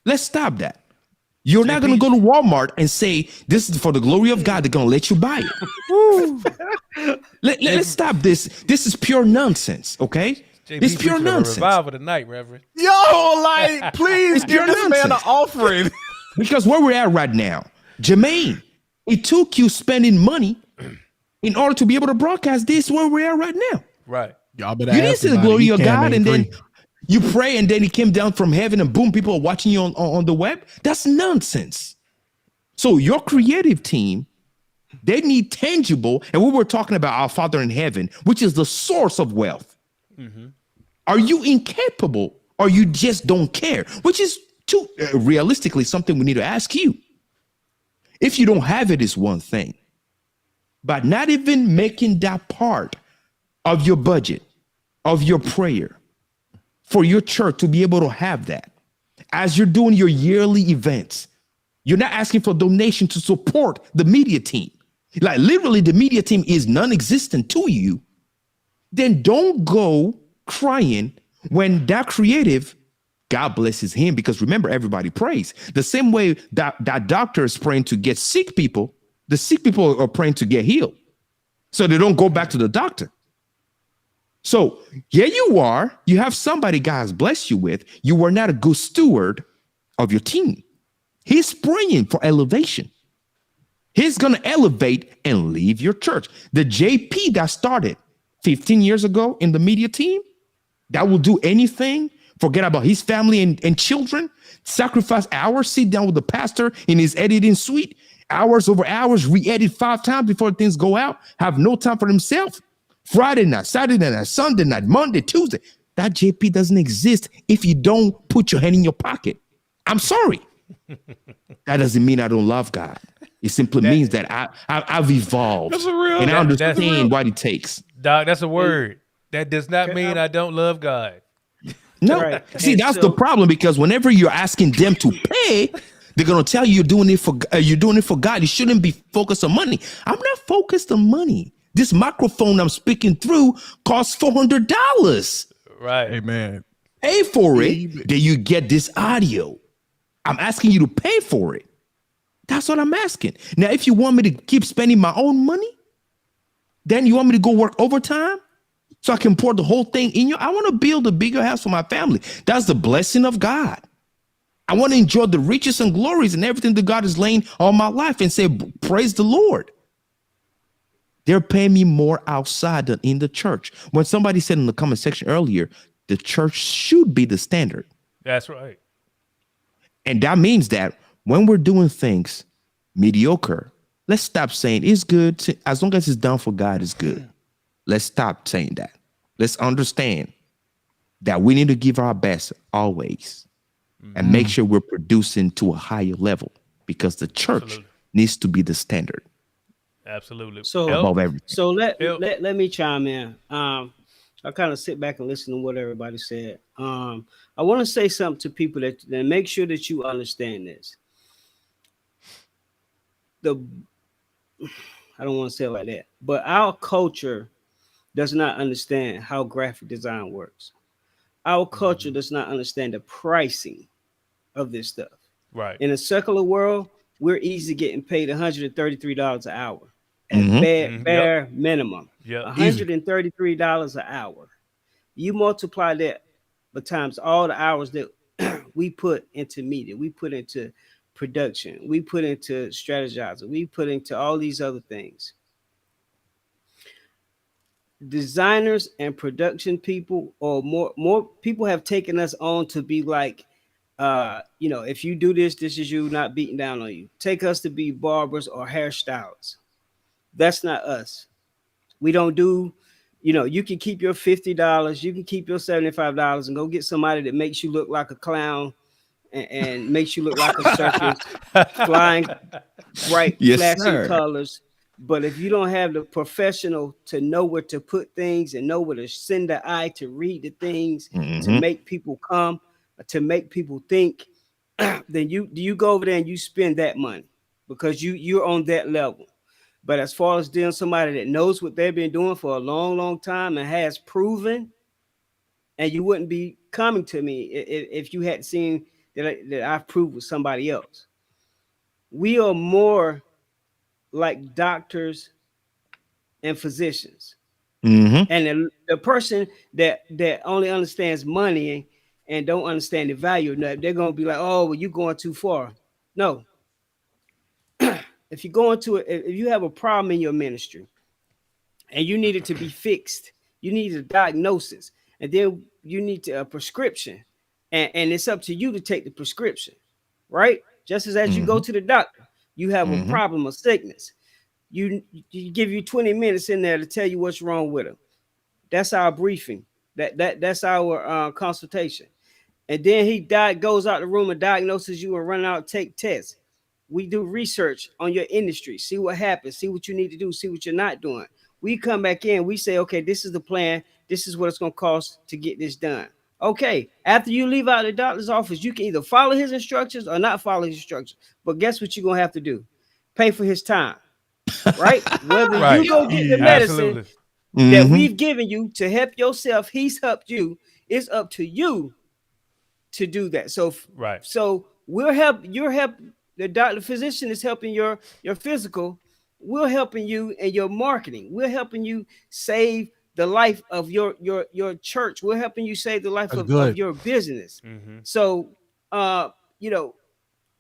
Let's stop that. You're not going to go to Walmart and say, this is for the glory of God. They're going to let you buy it. Let's stop this. This is pure nonsense, okay? It's pure nonsense. Revival tonight, Reverend. Yo, like, please give this man an offering. Because where we're at right now, Jermaine, it took you spending money in order to be able to broadcast this where we're at right now. Right. Y'all you didn't see the glory of God, and then you pray, and then he came down from heaven, and boom, people are watching you on the web. That's nonsense. So your creative team, they need tangible, and we were talking about our Father in heaven, which is the source of wealth. Mm-hmm. Are you incapable, or you just don't care? Which is realistically something we need to ask you. If you don't have it, is one thing, but not even making that part of your budget, of your prayer for your church to be able to have that. As you're doing your yearly events, you're not asking for donation to support the media team. Like literally the media team is non-existent to you. Then don't go crying when that creative, God blesses him, because remember, everybody prays. The same way that doctor is praying to get sick people, the sick people are praying to get healed. So they don't go back to the doctor. So here you are, you have somebody God has blessed you with. You were not a good steward of your team. He's praying for elevation. He's going to elevate and leave your church. The JP that started 15 years ago in the media team, that will do anything, forget about his family and children, sacrifice hours, sit down with the pastor in his editing suite, hours over hours, re-edit 5 times before things go out, have no time for himself. Friday night, Saturday night, Sunday night, Monday, Tuesday. That JP doesn't exist if you don't put your hand in your pocket. I'm sorry. That doesn't mean I don't love God. It simply means that I've evolved. That's a real, and I understand real. what it takes. Doc, that's a word. That does not mean I don't love God. No. Right. See, And that's so- the problem, because whenever you're asking them to pay, they're going to tell you you're doing it for God. You shouldn't be focused on money. I'm not focused on money. This microphone I'm speaking through costs $400. Right. Amen. Pay for it, then you get this audio. I'm asking you to pay for it. That's what I'm asking. Now, if you want me to keep spending my own money, then you want me to go work overtime so I can pour the whole thing in you. I want to build a bigger house for my family. That's the blessing of God. I want to enjoy the riches and glories and everything that God is laying on my life and say, praise the Lord. They're paying me more outside than in the church. When somebody said in the comment section earlier, the church should be the standard. That's right. And that means that when we're doing things mediocre, let's stop saying it's good. As long as it's done for God, it's good. Let's stop saying that. Let's understand that we need to give our best always and make sure we're producing to a higher level, because the church Absolutely. needs to be the standard Absolutely. So- above everything. So let Yep. let me chime in. I kind of sit back and listen to what everybody said. I want to say something to people that make sure that you understand this. I don't want to say it like that, but our culture does not understand how graphic design works. Our culture does not understand the pricing of this stuff. Right. In a secular world, we're easily getting paid $133 an hour at Mhm. bare minimum. Yeah. $133 an hour. You multiply that by times all the hours that we put into media, we put into production, we put into strategizing, we put into all these other things. Designers and production people, or more people, have taken us on to be like, if you do this, this is you, not beating down on you. Take us to be barbers or hairstylists. That's not us. We don't do, you can keep your $50, you can keep your $75 and go get somebody that makes you look like a clown and makes you look like a circus, flying bright, Yes, flashing sir. colors. But if you don't have the professional to know where to put things and know where to send the eye to read the things, to make people come, to make people think, then you go over there and you spend that money because you're on that level. But as far as dealing somebody that knows what they've been doing for a long, long time and has proven, and you wouldn't be coming to me if you hadn't seen that I've proved with somebody else. We are more like doctors and physicians. Mhm. And the person that only understands money and don't understand the value of that, they're gonna be like, "Oh, well, you're going too far." No. If you go into it, if you have a problem in your ministry and you need it to be fixed, you need a diagnosis, and then you need a prescription, and it's up to you to take the prescription, right? Just as you go to the doctor, you have a problem of sickness. You give you 20 minutes in there to tell you what's wrong with them. That's our briefing. That's our consultation. And then he goes out the room and diagnoses you and run out, take tests. We do research on your industry, see what happens, see what you need to do, see what you're not doing. We come back in, we say, okay, this is the plan. This is what it's going to cost to get this done. Okay, after you leave out the doctor's office, you can either follow his instructions or not follow his instructions. But guess what you're gonna have to do? Pay for his time, right? Whether you Right. go get the medicine Absolutely. that Mm-hmm. we've given you to help yourself, he's helped you. It's up to you to do that. Right. So we'll help. You're help. The doctor, physician is helping your physical. We're helping you in your marketing. We're helping you save the life of your church. We're helping you save the life That's of good. your business. Mm-hmm. So, you know,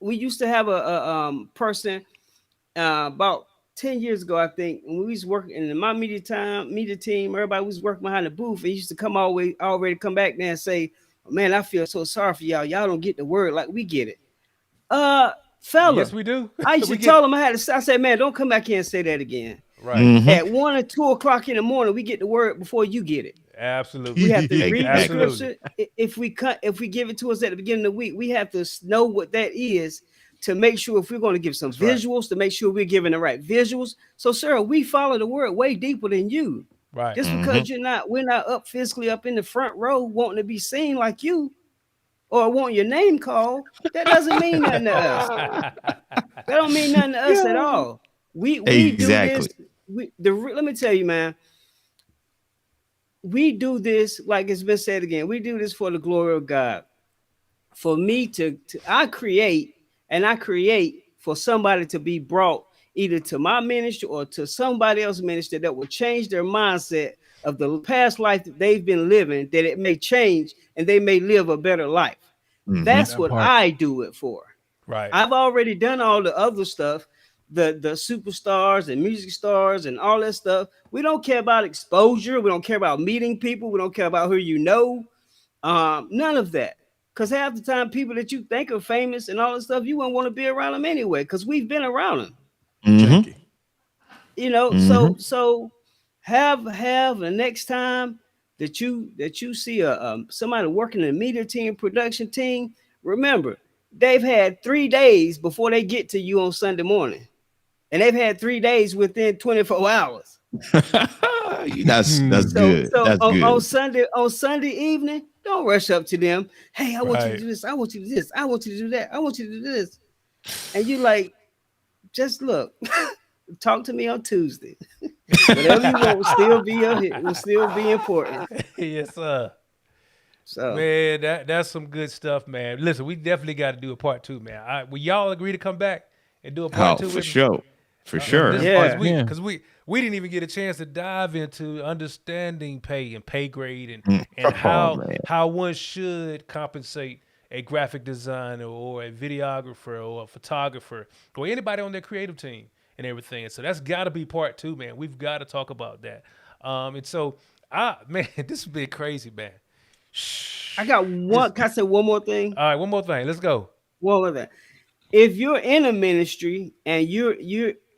we used to have a person about 10 years ago, I think, when we was working in my media team, everybody was working behind the booth. And he used to come already come back there and say, man, I feel so sorry for y'all. Y'all don't get the word like we get it. Fella, Yes, we do. I used We to get tell him I said, man, don't come back here and say that again. right. At 1 or 2 o'clock in the morning, we get the word before you get it. Absolutely. We have to read the Exactly. scripture. If we give it to us at the beginning of the week, we have to know what that is to make sure if we're going to give some That's right. visuals, to make sure we're giving the right visuals. So, sir, we follow the word way deeper than you. Right. Just because we're not up physically up in the front row wanting to be seen like you or want your name called, that doesn't mean nothing to us. That don't mean nothing to us at all. We do this. Exactly. Let me tell you, man. We do this, like it's been said again, we do this for the glory of God. For me I create for somebody to be brought either to my ministry or to somebody else's ministry that will change their mindset of the past life that they've been living, that it may change and they may live a better life. That's That what part. I do it for. Right. I've already done all the other stuff, the superstars and music stars and all that stuff. We don't care about exposure. We don't care about meeting people. We don't care about who you know. None of that. Because half the time, people that you think are famous and all that stuff, you wouldn't want to be around them anyway. Because we've been around them, Check you know. So have the next time that you see somebody working in a media team, production team, remember they've had 3 days before they get to you on Sunday morning, and they've had 3 days within 24 hours. That's So good. That's on good. Sunday evening, don't rush up to them. Hey, I want you to Right. do this. I want you to do this. I want you to do that. I want you to do this. And you like, just look, talk to me on Tuesday. Whatever you want will still be important. Yes, sir. So Man, that's some good stuff, man. Listen, we definitely got to do a part 2, man. Will y'all agree to come back and do a part Oh, 2 for with me? sure. For sure. This Yeah. because we didn't even get a chance to dive into understanding pay and pay grade and Come on, man. how one should compensate a graphic designer or a videographer or a photographer or anybody on their creative team and everything. And so that's got to be part 2, man. We've got to talk about that. And so man, this has been crazy, man. I got one. Can I say one more thing? All right, one more thing. Let's go. One more thing. If you're in a ministry and you're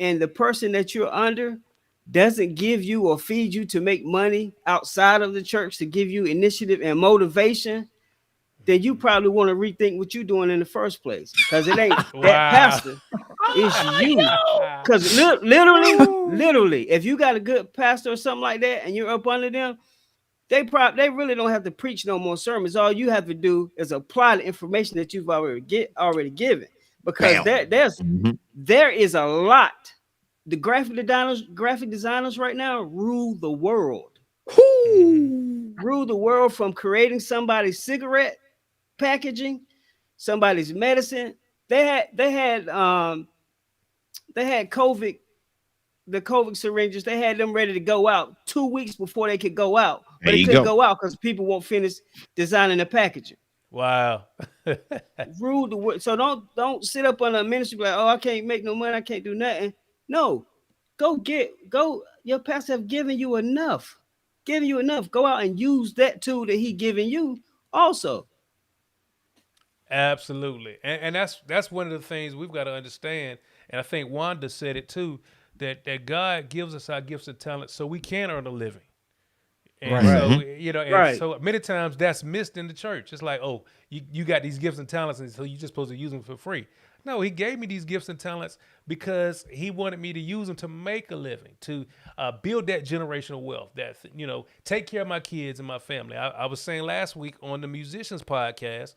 and the person that you're under doesn't give you or feed you to make money outside of the church to give you initiative and motivation, then you probably want to rethink what you're doing in the first place. Because it ain't that Wow. pastor, it's you. Because literally, if you got a good pastor or something like that and you're up under them, they really don't have to preach no more sermons. All you have to do is apply the information that you've already given. Because Bam. there is a lot. The graphic designers right now rule the world. Rule the world from creating somebody's cigarette packaging, somebody's medicine. They had COVID, the COVID syringes. They had them ready to go out 2 weeks before they could go out, but There they you couldn't go. go out because people won't finish designing the packaging. Wow. Rule the world. So don't sit up on a ministry like, oh, I can't make no money, I can't do nothing. No, go. Your pastor have given you enough. Go out and use that tool that he given you also. Absolutely. And that's one of the things we've got to understand. And I think Wanda said it too, that God gives us our gifts and talents so we can earn a living. And Right. so, you know, and Right. so many times that's missed in the church. It's like, oh, you got these gifts and talents, and so you're just supposed to use them for free. No, he gave me these gifts and talents because he wanted me to use them to make a living, to build that generational wealth, that, you know, take care of my kids and my family. I was saying last week on the Musicians podcast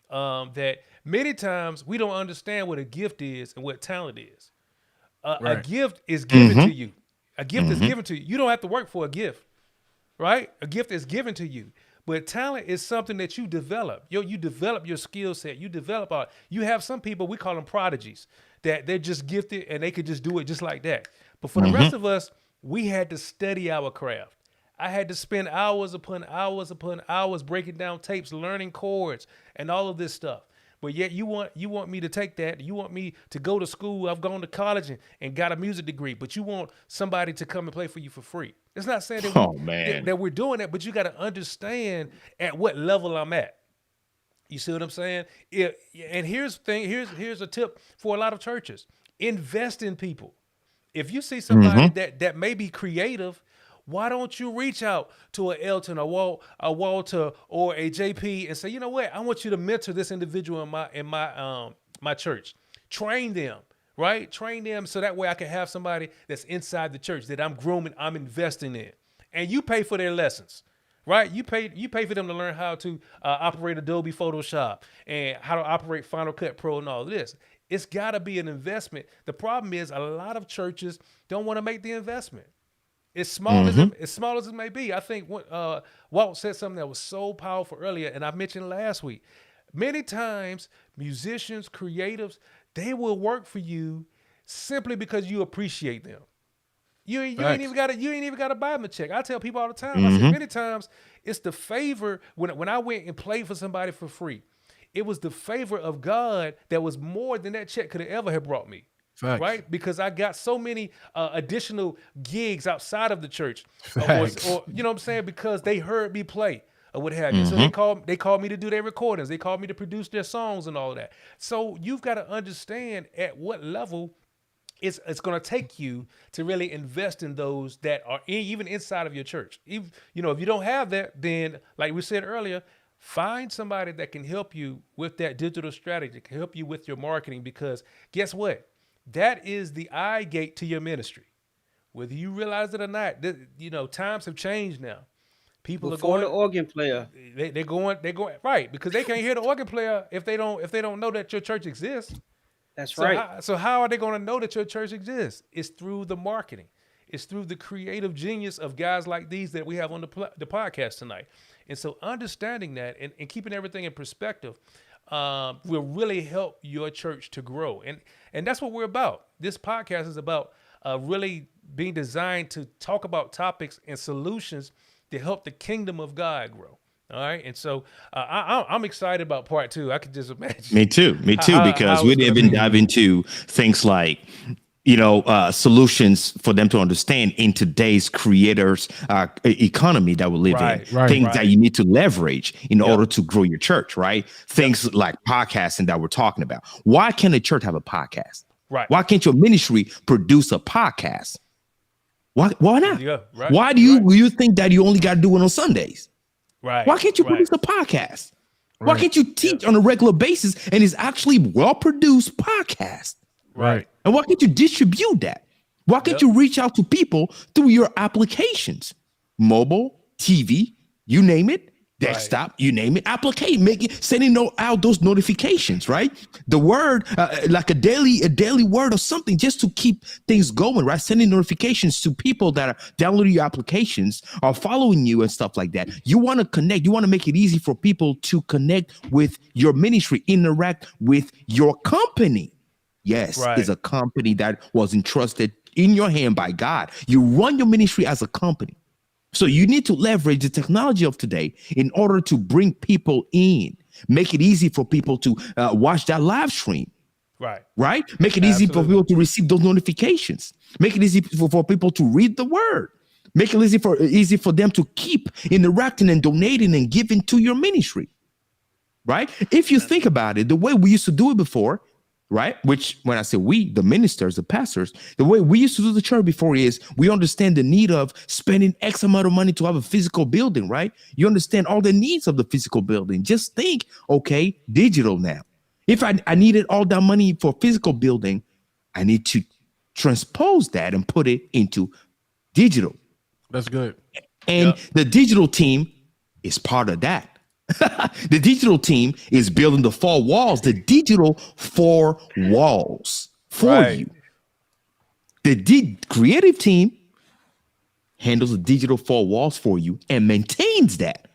that many times we don't understand what a gift is and what talent is. A Right. gift is given to you. A gift is given to you. You don't have to work for a gift, right? A gift is given to you. But talent is something that you develop. You develop your skill set. You develop art. You have some people, we call them prodigies, that they're just gifted and they could just do it just like that. But for the rest of us, we had to study our craft. I had to spend hours upon hours upon hours breaking down tapes, learning chords, and all of this stuff. But yet you want me to take that. You want me to go to school. I've gone to college and got a music degree, but you want somebody to come and play for you for free. It's not saying that, that we're doing that, but you got to understand at what level I'm at. You see what I'm saying? And here's the thing. Here's a tip for a lot of churches: invest in people. If you see somebody that may be creative, why don't you reach out to a Elton, a Walter, or a JP and say, you know what? I want you to mentor this individual in my church. Train them, right? Train them so that way I can have somebody that's inside the church that I'm grooming, I'm investing in, and you pay for their lessons, right? You pay for them to learn how to operate Adobe Photoshop and how to operate Final Cut Pro and all of this. It's got to be an investment. The problem is a lot of churches don't want to make the investment. As small as it may be. I think Walt said something that was so powerful earlier, and I mentioned last week. Many times, musicians, creatives, they will work for you simply because you appreciate them. You ain't even got to buy them a check. I tell people all the time. I say many times it's the favor when I went and played for somebody for free. It was the favor of God that was more than that check could have ever have brought me. Facts. Right, because I got so many additional gigs outside of the church, or you know what I'm saying, because they heard me play or what have you. So they called me to do their recordings, they called me to produce their songs and all of that. So you've got to understand at what level it's going to take you to really invest in those that are even inside of your church. If you don't have that, then like we said earlier, find somebody that can help you with that digital strategy, can help you with your marketing, because guess what? That is the eye gate to your ministry. Whether you realize it or not, times have changed now. People Before are going the organ player. They're going right, because they can't hear the organ player if they don't know that your church exists. That's So right. so how are they going to know that your church exists? It's through the marketing. It's through the creative genius of guys like these that we have on the podcast tonight. And so understanding that and keeping everything in perspective will really help your church to grow. And that's what we're about. This podcast is about really being designed to talk about topics and solutions to help the kingdom of God grow. All right. And so I'm excited about part 2. I could just imagine. Me too, because we didn't dive into things like, solutions for them to understand in today's creators economy that we live in. Things that you need to leverage in order to grow your church, right? Things like podcasting that we're talking about. Why can't a church have a podcast? Right. Why can't your ministry produce a podcast? Why not? Right. Why do you think that you only got to do it on Sundays? Right. Why can't you produce a podcast? Why can't you teach on a regular basis and it's actually well-produced podcast? Right. And why can't you distribute that? Why can't you reach out to people through your applications? Mobile, TV, you name it, desktop, you name it, sending out those notifications, right? The word, like a daily word or something, just to keep things going, right? Sending notifications to people that are downloading your applications or following you and stuff like that. You want to connect. You want to make it easy for people to connect with your ministry, interact with your company. Yes, it's a company that was entrusted in your hand by God. You run your ministry as a company. So you need to leverage the technology of today in order to bring people in, make it easy for people to watch that live stream. Right. Make it easy for people to receive those notifications. Make it easy for people to read the word. Make it easy for them to keep interacting and donating and giving to your ministry. Right. If you think about it, the way we used to do it before, right? Which when I say we, the ministers, the pastors, the way we used to do the church before is we understand the need of spending X amount of money to have a physical building, right? You understand all the needs of the physical building. Just think, okay, digital now. If I needed all that money for physical building, I need to transpose that and put it into digital. That's good. And the digital team is part of that. The digital team is building the 4 walls, the digital 4 walls for you. The creative team handles the digital 4 walls for you and maintains that.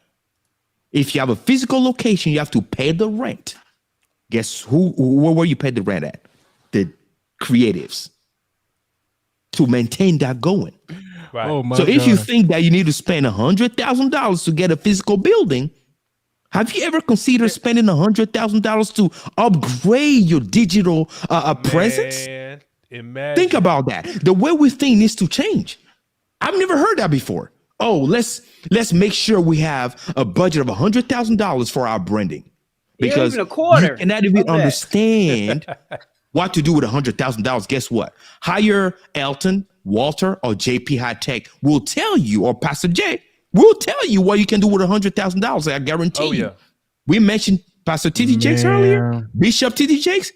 If you have a physical location, you have to pay the rent. Guess where you pay the rent at? The creatives to maintain that going. Right. Oh my So if God. you think that you need to spend $100,000 to get a physical building, have you ever considered spending $100,000 to upgrade your digital presence? Imagine. Think about that. The way we think needs to change. I've never heard that before. Oh, let's make sure we have a budget of $100,000 for our branding, because even a quarter you cannot even of that. understand what to do with $100,000. Guess what? Hire Elton, Walter, or JP Hightek will tell you, or Pastor J will tell you what you can do with $100,000. I guarantee you. We mentioned Pastor T.D. Jakes earlier, Bishop T.D. Jakes.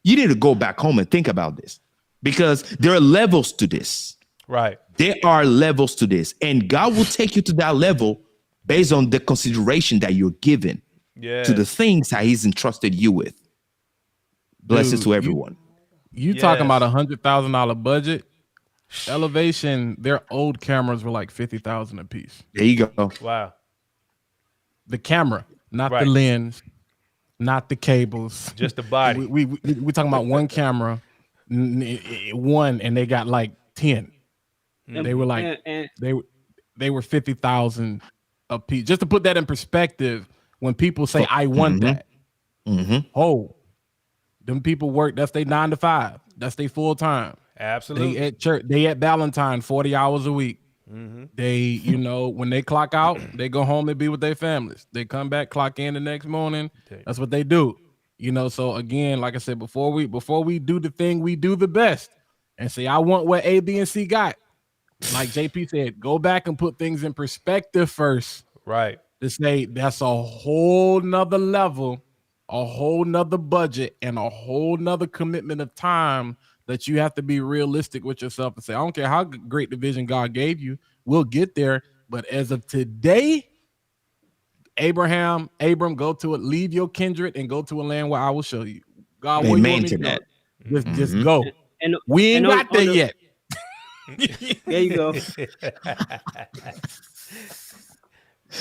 You need to go back home and think about this, because there are levels to this. Right. There are levels to this, and God will take you to that level based on the consideration that you're given to the things that He's entrusted you with. Blessings to everyone. You talking about $100,000 budget? Elevation, their old cameras were like 50,000 a piece. There you go. Wow. The camera, not the lens, not the cables, just the body. We talking about one camera, one, and they got like 10. They were like they were 50,000 a piece. Just to put that in perspective, when people say I want that, oh, them people work. That's their 9 to 5. That's their full time. Absolutely. They at church. They at Valentine 40 hours a week. They, when they clock out, they go home and be with their families. They come back, clock in the next morning. That's what they do. So again, like I said, before we do the thing, we do the best and say, I want what A, B, and C got. Like JP said, go back and put things in perspective first. Right. To say that's a whole nother level, a whole nother budget, and a whole nother commitment of time that you have to be realistic with yourself and say, I don't care how great the vision God gave you, we'll get there. But as of today, Abram, go to it, leave your kindred and go to a land where I will show you. God, where you want me to go? Just go. And we ain't got there yet. There you go.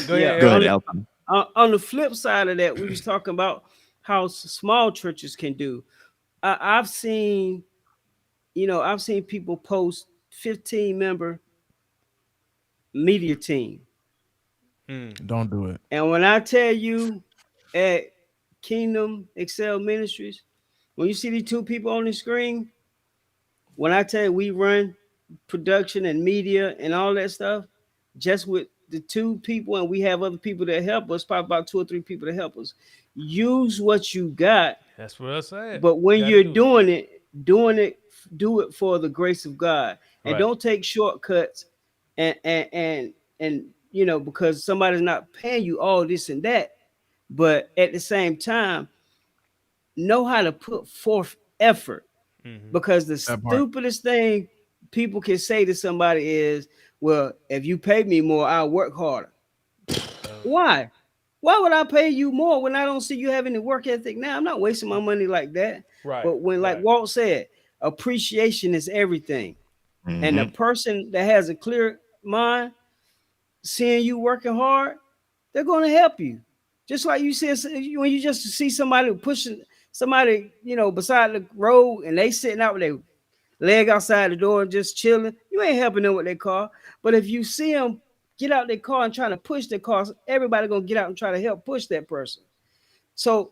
Go ahead. On the flip side of that, we was talking about how small churches can do. I've seen people post 15-member media team. Don't do it. And when I tell you at Kingdom Excel Ministries, when you see these 2 people on the screen, when I tell you we run production and media and all that stuff, just with the 2 people, and we have other people that help us, probably about 2 or 3 people to help us. Use what you got. That's what I said. But when you're doing it, do it for the grace of God, and don't take shortcuts and because somebody's not paying you all this and that. But at the same time, know how to put forth effort, because the stupidest thing people can say to somebody is, well, if you pay me more, I'll work harder. Why would I pay you more when I don't see you having the work ethic? Now, I'm not wasting my money like that. Right. But when, like Walt said, appreciation is everything. And the person that has a clear mind, seeing you working hard, they're going to help you. Just like you said, when you just see somebody pushing somebody, beside the road, and they sitting out with their leg outside the door and just chilling, you ain't helping them with their car. But if you see them get out their car and trying to push their car, everybody gonna get out and try to help push that person. So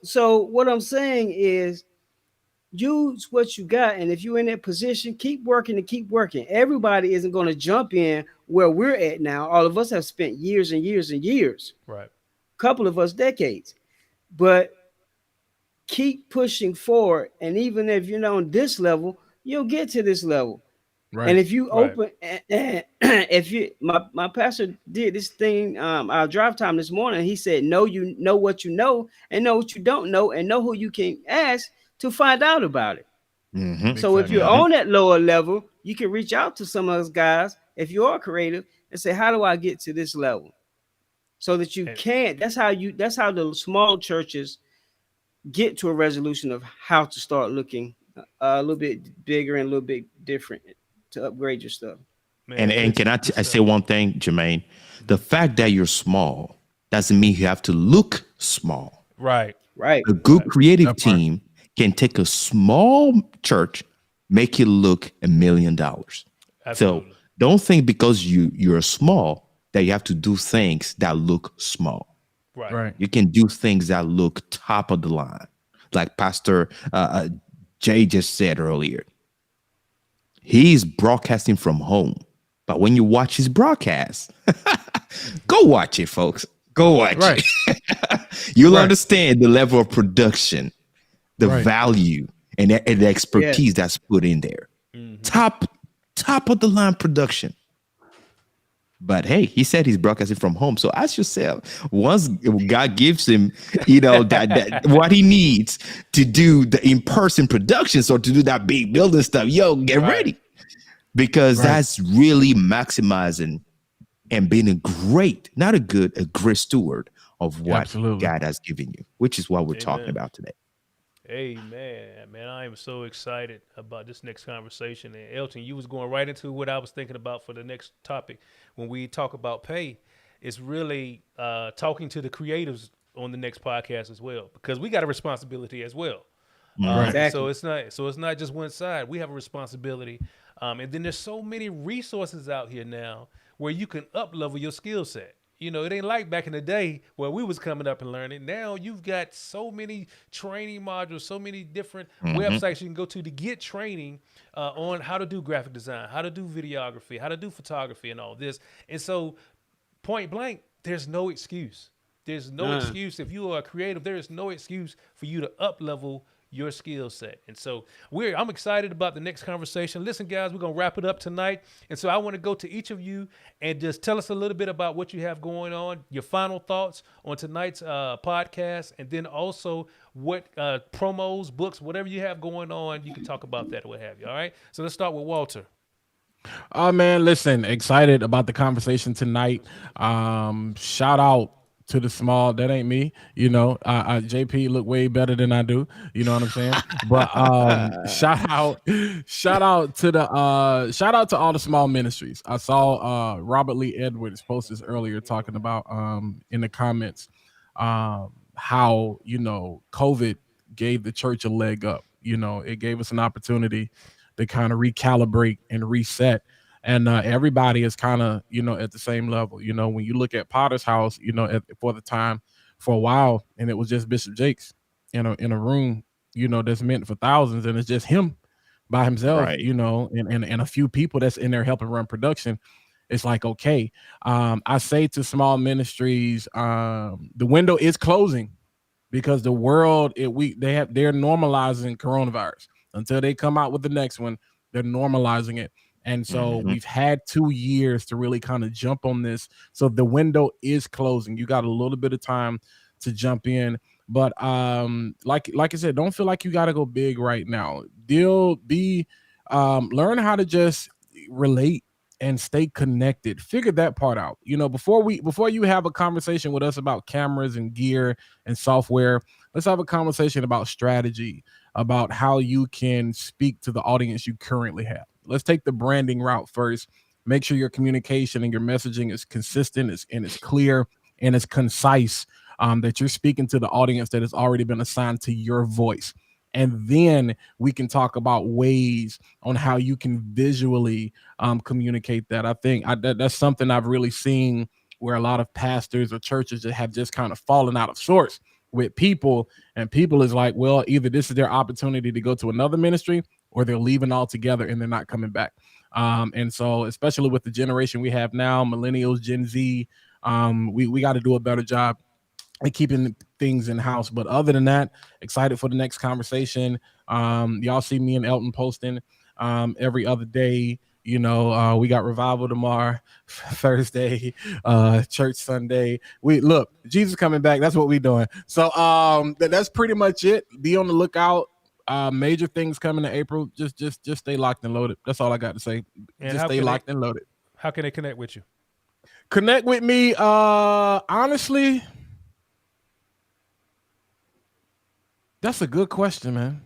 what I'm saying is, use what you got, and if you're in that position, keep working and keep working. Everybody isn't going to jump in where we're at now. All of us have spent years and years and years. Right. A couple of us decades. But keep pushing forward. And even if you're not on this level, you'll get to this level. Right. And if you Right. open, if you, my pastor did this thing, our drive time this morning, he said, know you know what you know and know what you don't know and know who you can ask to find out about it. Mm-hmm. So if you're Exactly. on that lower level, you can reach out to some of those guys, if you are creative, and say, how do I get to this level? So that you And can, that's how the small churches get to a resolution of how to start looking a little bit bigger and a little bit different to upgrade your stuff. And man, and can listen, I say one thing, Jermaine? The fact that you're small doesn't mean you have to look small. right, Right. A good right, creative That part. team can take a small church, make it look $1 million. So absolutely, don't think because you're small that you have to do things that look small. right, Right. You can do things that look top of the line, like Pastor Jay just said earlier. He's broadcasting from home, but when you watch his broadcast, go watch it, folks. Go watch Right. it. You'll Right. understand the level of production, the Right. value, and the Yes. expertise that's put in there. hmm Top of the line production. But hey, he said he's broadcasting from home. So ask yourself, once God gives him, that what he needs to do the in-person productions or to do that big building stuff, get right, ready. Because Right. that's really maximizing and being a great steward of what Absolutely. God has given you, which is what we're talking amen. about today. Amen, man. I am so excited about this next conversation. And Elton, you was going right into what I was thinking about for the next topic. When we talk about pay, it's really talking to the creatives on the next podcast as well, because we got a responsibility as well. Right. And so Exactly. it's not just one side. We have a responsibility, and then there's so many resources out here now where you can up level your skill set. It ain't like back in the day where we was coming up and learning. Now you've got so many training modules, so many different websites you can go to get training on how to do graphic design, how to do videography, how to do photography, and all this. And so, point blank, there's no excuse. There's no Uh, excuse if you are creative. There is no excuse for you to up level your skill set. And so I'm excited about the next conversation. Listen, guys, we're gonna wrap it up tonight. And so I want to go to each of you and just tell us a little bit about what you have going on, your final thoughts on tonight's podcast, and then also what promos, books, whatever you have going on, you can talk about that or what have you. All right. So let's start with Walter. Oh man, listen, excited about the conversation tonight. Shout out to the small, that ain't me, JP look way better than I do, you know what I'm saying? But shout out to all the small ministries. I saw Robert Lee Edwards post this earlier talking about in the comments how COVID gave the church a leg up. It gave us an opportunity to kind of recalibrate and reset. And everybody is kind of, at the same level. When you look at Potter's House, for a while, and it was just Bishop Jakes in a room, that's meant for thousands, and it's just him by himself, Right. and a few people that's in there helping run production. It's like, okay, I say to small ministries, the window is closing because the world, they're normalizing coronavirus until they come out with the next one. They're normalizing it. And so we've had 2 years to really kind of jump on this. So the window is closing. You got a little bit of time to jump in. But like I said, don't feel like you got to go big right now. Learn how to just relate and stay connected. Figure that part out. Before you have a conversation with us about cameras and gear and software, let's have a conversation about strategy, about how you can speak to the audience you currently have. Let's take the branding route first. Make sure your communication and your messaging is consistent and it's clear and it's concise, that you're speaking to the audience that has already been assigned to your voice. And then we can talk about ways on how you can visually communicate that. I think that's something I've really seen where a lot of pastors or churches that have just kind of fallen out of sorts with people, and people is like, well, either this is their opportunity to go to another ministry or they're leaving altogether and they're not coming back. And so, especially with the generation we have now, millennials, Gen Z, we got to do a better job and keeping things in house. But other than that, excited for the next conversation. Y'all see me and Elton posting every other day. We got revival tomorrow, Thursday, church Sunday. We look, Jesus coming back. That's what we doing. So that's pretty much it. Be on the lookout. Major things coming in April. Just stay locked and loaded. That's all I got to say. And Just stay locked and loaded. How can they connect with you? Connect with me. Honestly, that's a good question, man.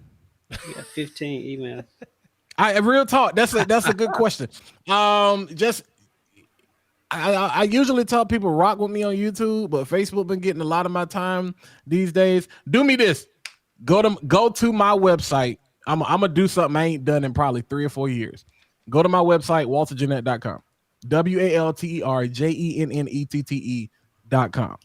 You got 15 emails. I real talk. That's a good question. Just I usually tell people rock with me on YouTube, but Facebook been getting a lot of my time these days. Do me this. Go to my website. I'm gonna do something I ain't done in probably 3 or 4 years. Go to my website, walterjeanette.com. WALTERJENNETTE.com.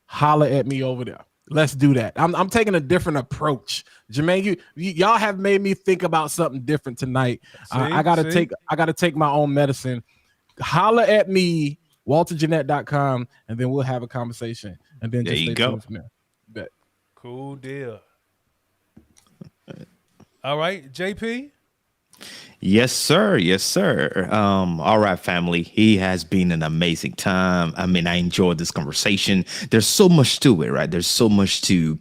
Holla at me over there. Let's do that. I'm taking a different approach. Jermaine, y'all have made me think about something different tonight. I gotta take my own medicine. Holla at me, walterjeanette.com, and then we'll have a conversation. And then there just you stay go. tuned from there. Bet. Cool deal. All right, JP. Yes, sir. Yes, sir. All right, family. He has been an amazing time. I mean, I enjoyed this conversation. There's so much to it, right? There's so much to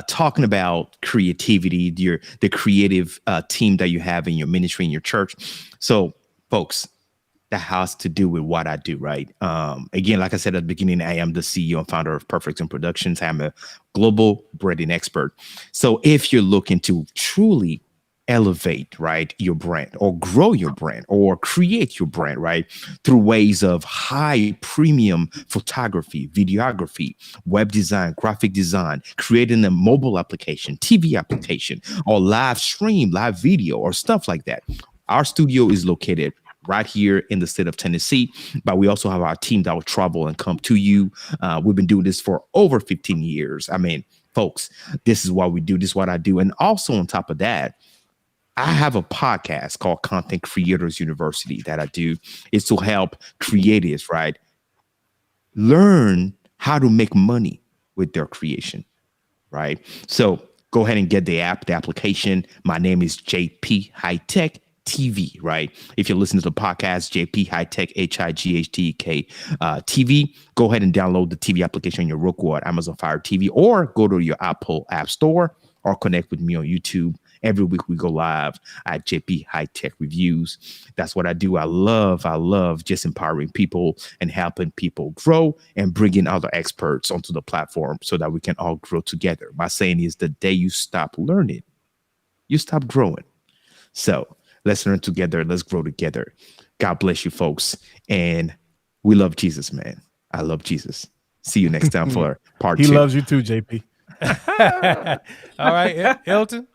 talking about creativity, the creative team that you have in your ministry, in your church. So, folks, that has to do with what I do, right? Again, like I said at the beginning, I am the CEO and founder of Perfect Zone Productions. I'm a global branding expert. So if you're looking to truly elevate, right, your brand or grow your brand or create your brand, right, through ways of high premium photography, videography, web design, graphic design, creating a mobile application, TV application, or live stream, live video, or stuff like that, our studio is located right here in the state of Tennessee, but we also have our team that will travel and come to you. We've been doing this for over 15 years. I mean, folks, this is what we do. This is what I do. And also on top of that, I have a podcast called Content Creators University that I do is to help creatives, right, learn how to make money with their creation, right? So go ahead and get the application. My name is JP Hightek TV, right? If you're listening to the podcast, JP Hightek, HIGHTK TV, go ahead and download the TV application on your Roku or Amazon Fire TV, or go to your Apple App Store, or connect with me on YouTube. Every week we go live at JP Hightek Reviews. That's what I do. I love just empowering people and helping people grow and bringing other experts onto the platform so that we can all grow together. My saying is, the day you stop learning, you stop growing. So let's learn together. Let's grow together. God bless you, folks. And we love Jesus, man. I love Jesus. See you next time for part 2. He loves you too, JP. All right, Elton.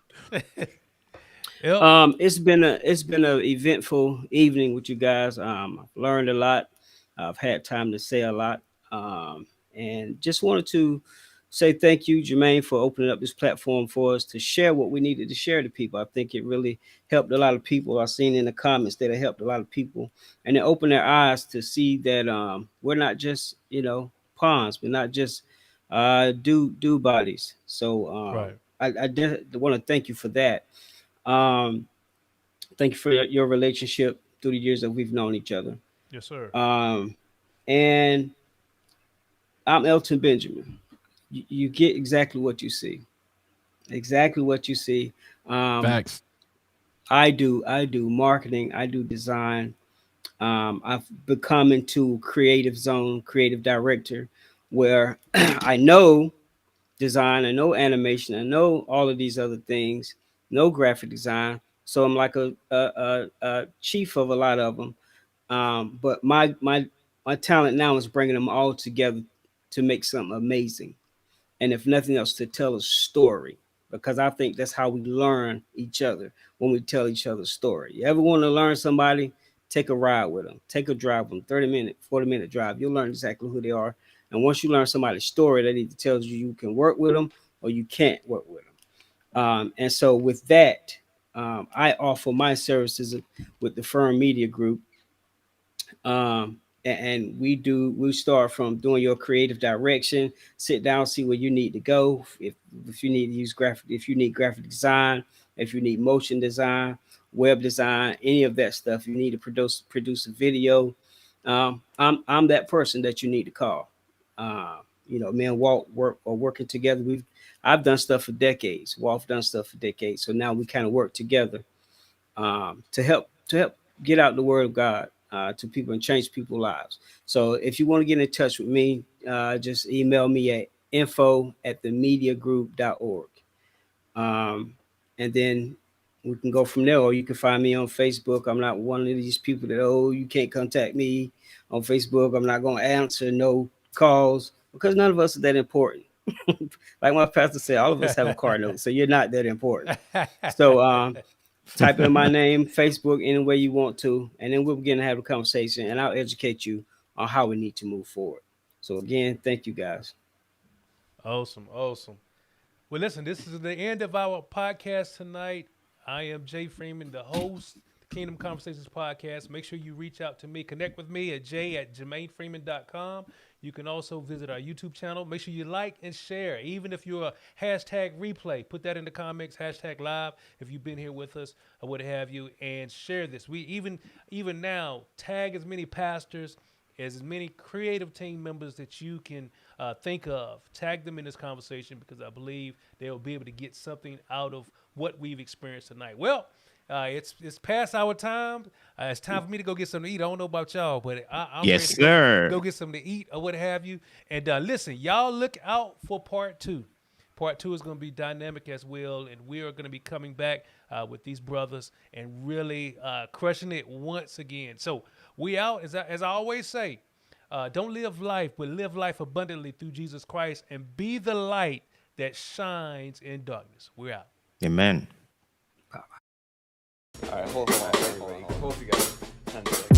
It's been an eventful evening with you guys. I've learned a lot. I've had time to say a lot. And just wanted to say thank you, Jermaine, for opening up this platform for us to share what we needed to share to people. I think it really helped a lot of people. I've seen in the comments that it helped a lot of people, and it opened their eyes to see that we're not just pawns. We're not just do bodies. So Right. I want to thank you for that. Thank you for your relationship through the years that we've known each other. Yes, sir. And I'm Elton Benjamin. You get exactly what you see. Exactly what you see. Facts. I do marketing. I do design. I've become into creative zone, creative director, where I know design, I know animation, I know all of these other things, no graphic design. So I'm like a chief of a lot of them. But my talent now is bringing them all together to make something amazing. And if nothing else, to tell a story, because I think that's how we learn each other, when we tell each other a story. You ever want to learn somebody? Take a ride with them, take a drive with them, 30-minute, 40-minute drive. You'll learn exactly who they are. And once you learn somebody's story, that either tells you can work with them or you can't work with them. And so with that, I offer my services with the Firm Media Group. and we start from doing your creative direction. Sit down, see where you need to go. If you need to use if you need graphic design, if you need motion design, web design, any of that stuff, you need to produce a video. I'm that person that you need to call. Me and Walt are working together. I've done stuff for decades. Walt done stuff for decades. So now we kind of work together to help get out the word of God to people and change people's lives. So if you want to get in touch with me, just email me at info@themediagroup.org. And then we can go from there, or you can find me on Facebook. I'm not one of these people that, you can't contact me on Facebook. I'm not going to answer no calls, because none of us are that important. Like my pastor said, all of us have a car note, so you're not that important. So type in my name, Facebook, any way you want to, and then we'll begin to have a conversation, and I'll educate you on how we need to move forward. So again, thank you guys. Awesome. Well, listen, this is the end of our podcast tonight. I am Jay Freeman, the host, the Kingdom Conversations podcast. Make sure you reach out to me. Connect with me at jay@jermainefreeman.com. You can also visit our YouTube channel. Make sure you like and share. Even if you're a hashtag replay, put that in the comments, hashtag live, if you've been here with us or what have you, and share this. We even now tag as many pastors, as many creative team members that you can think of. Tag them in this conversation, because I believe they'll be able to get something out of what we've experienced tonight. Well, it's past our time. It's time for me to go get something to eat. I don't know about y'all, but I'm Yes, ready to sir. go get something to eat or what have you. And listen, y'all look out for part 2. Part 2 is going to be dynamic as well, and we are going to be coming back with these brothers and really crushing it once again. So we out, as I always say, don't live life, but live life abundantly through Jesus Christ, and be the light that shines in darkness. We're out. Amen. All right, hold on. Hold together. 10 seconds.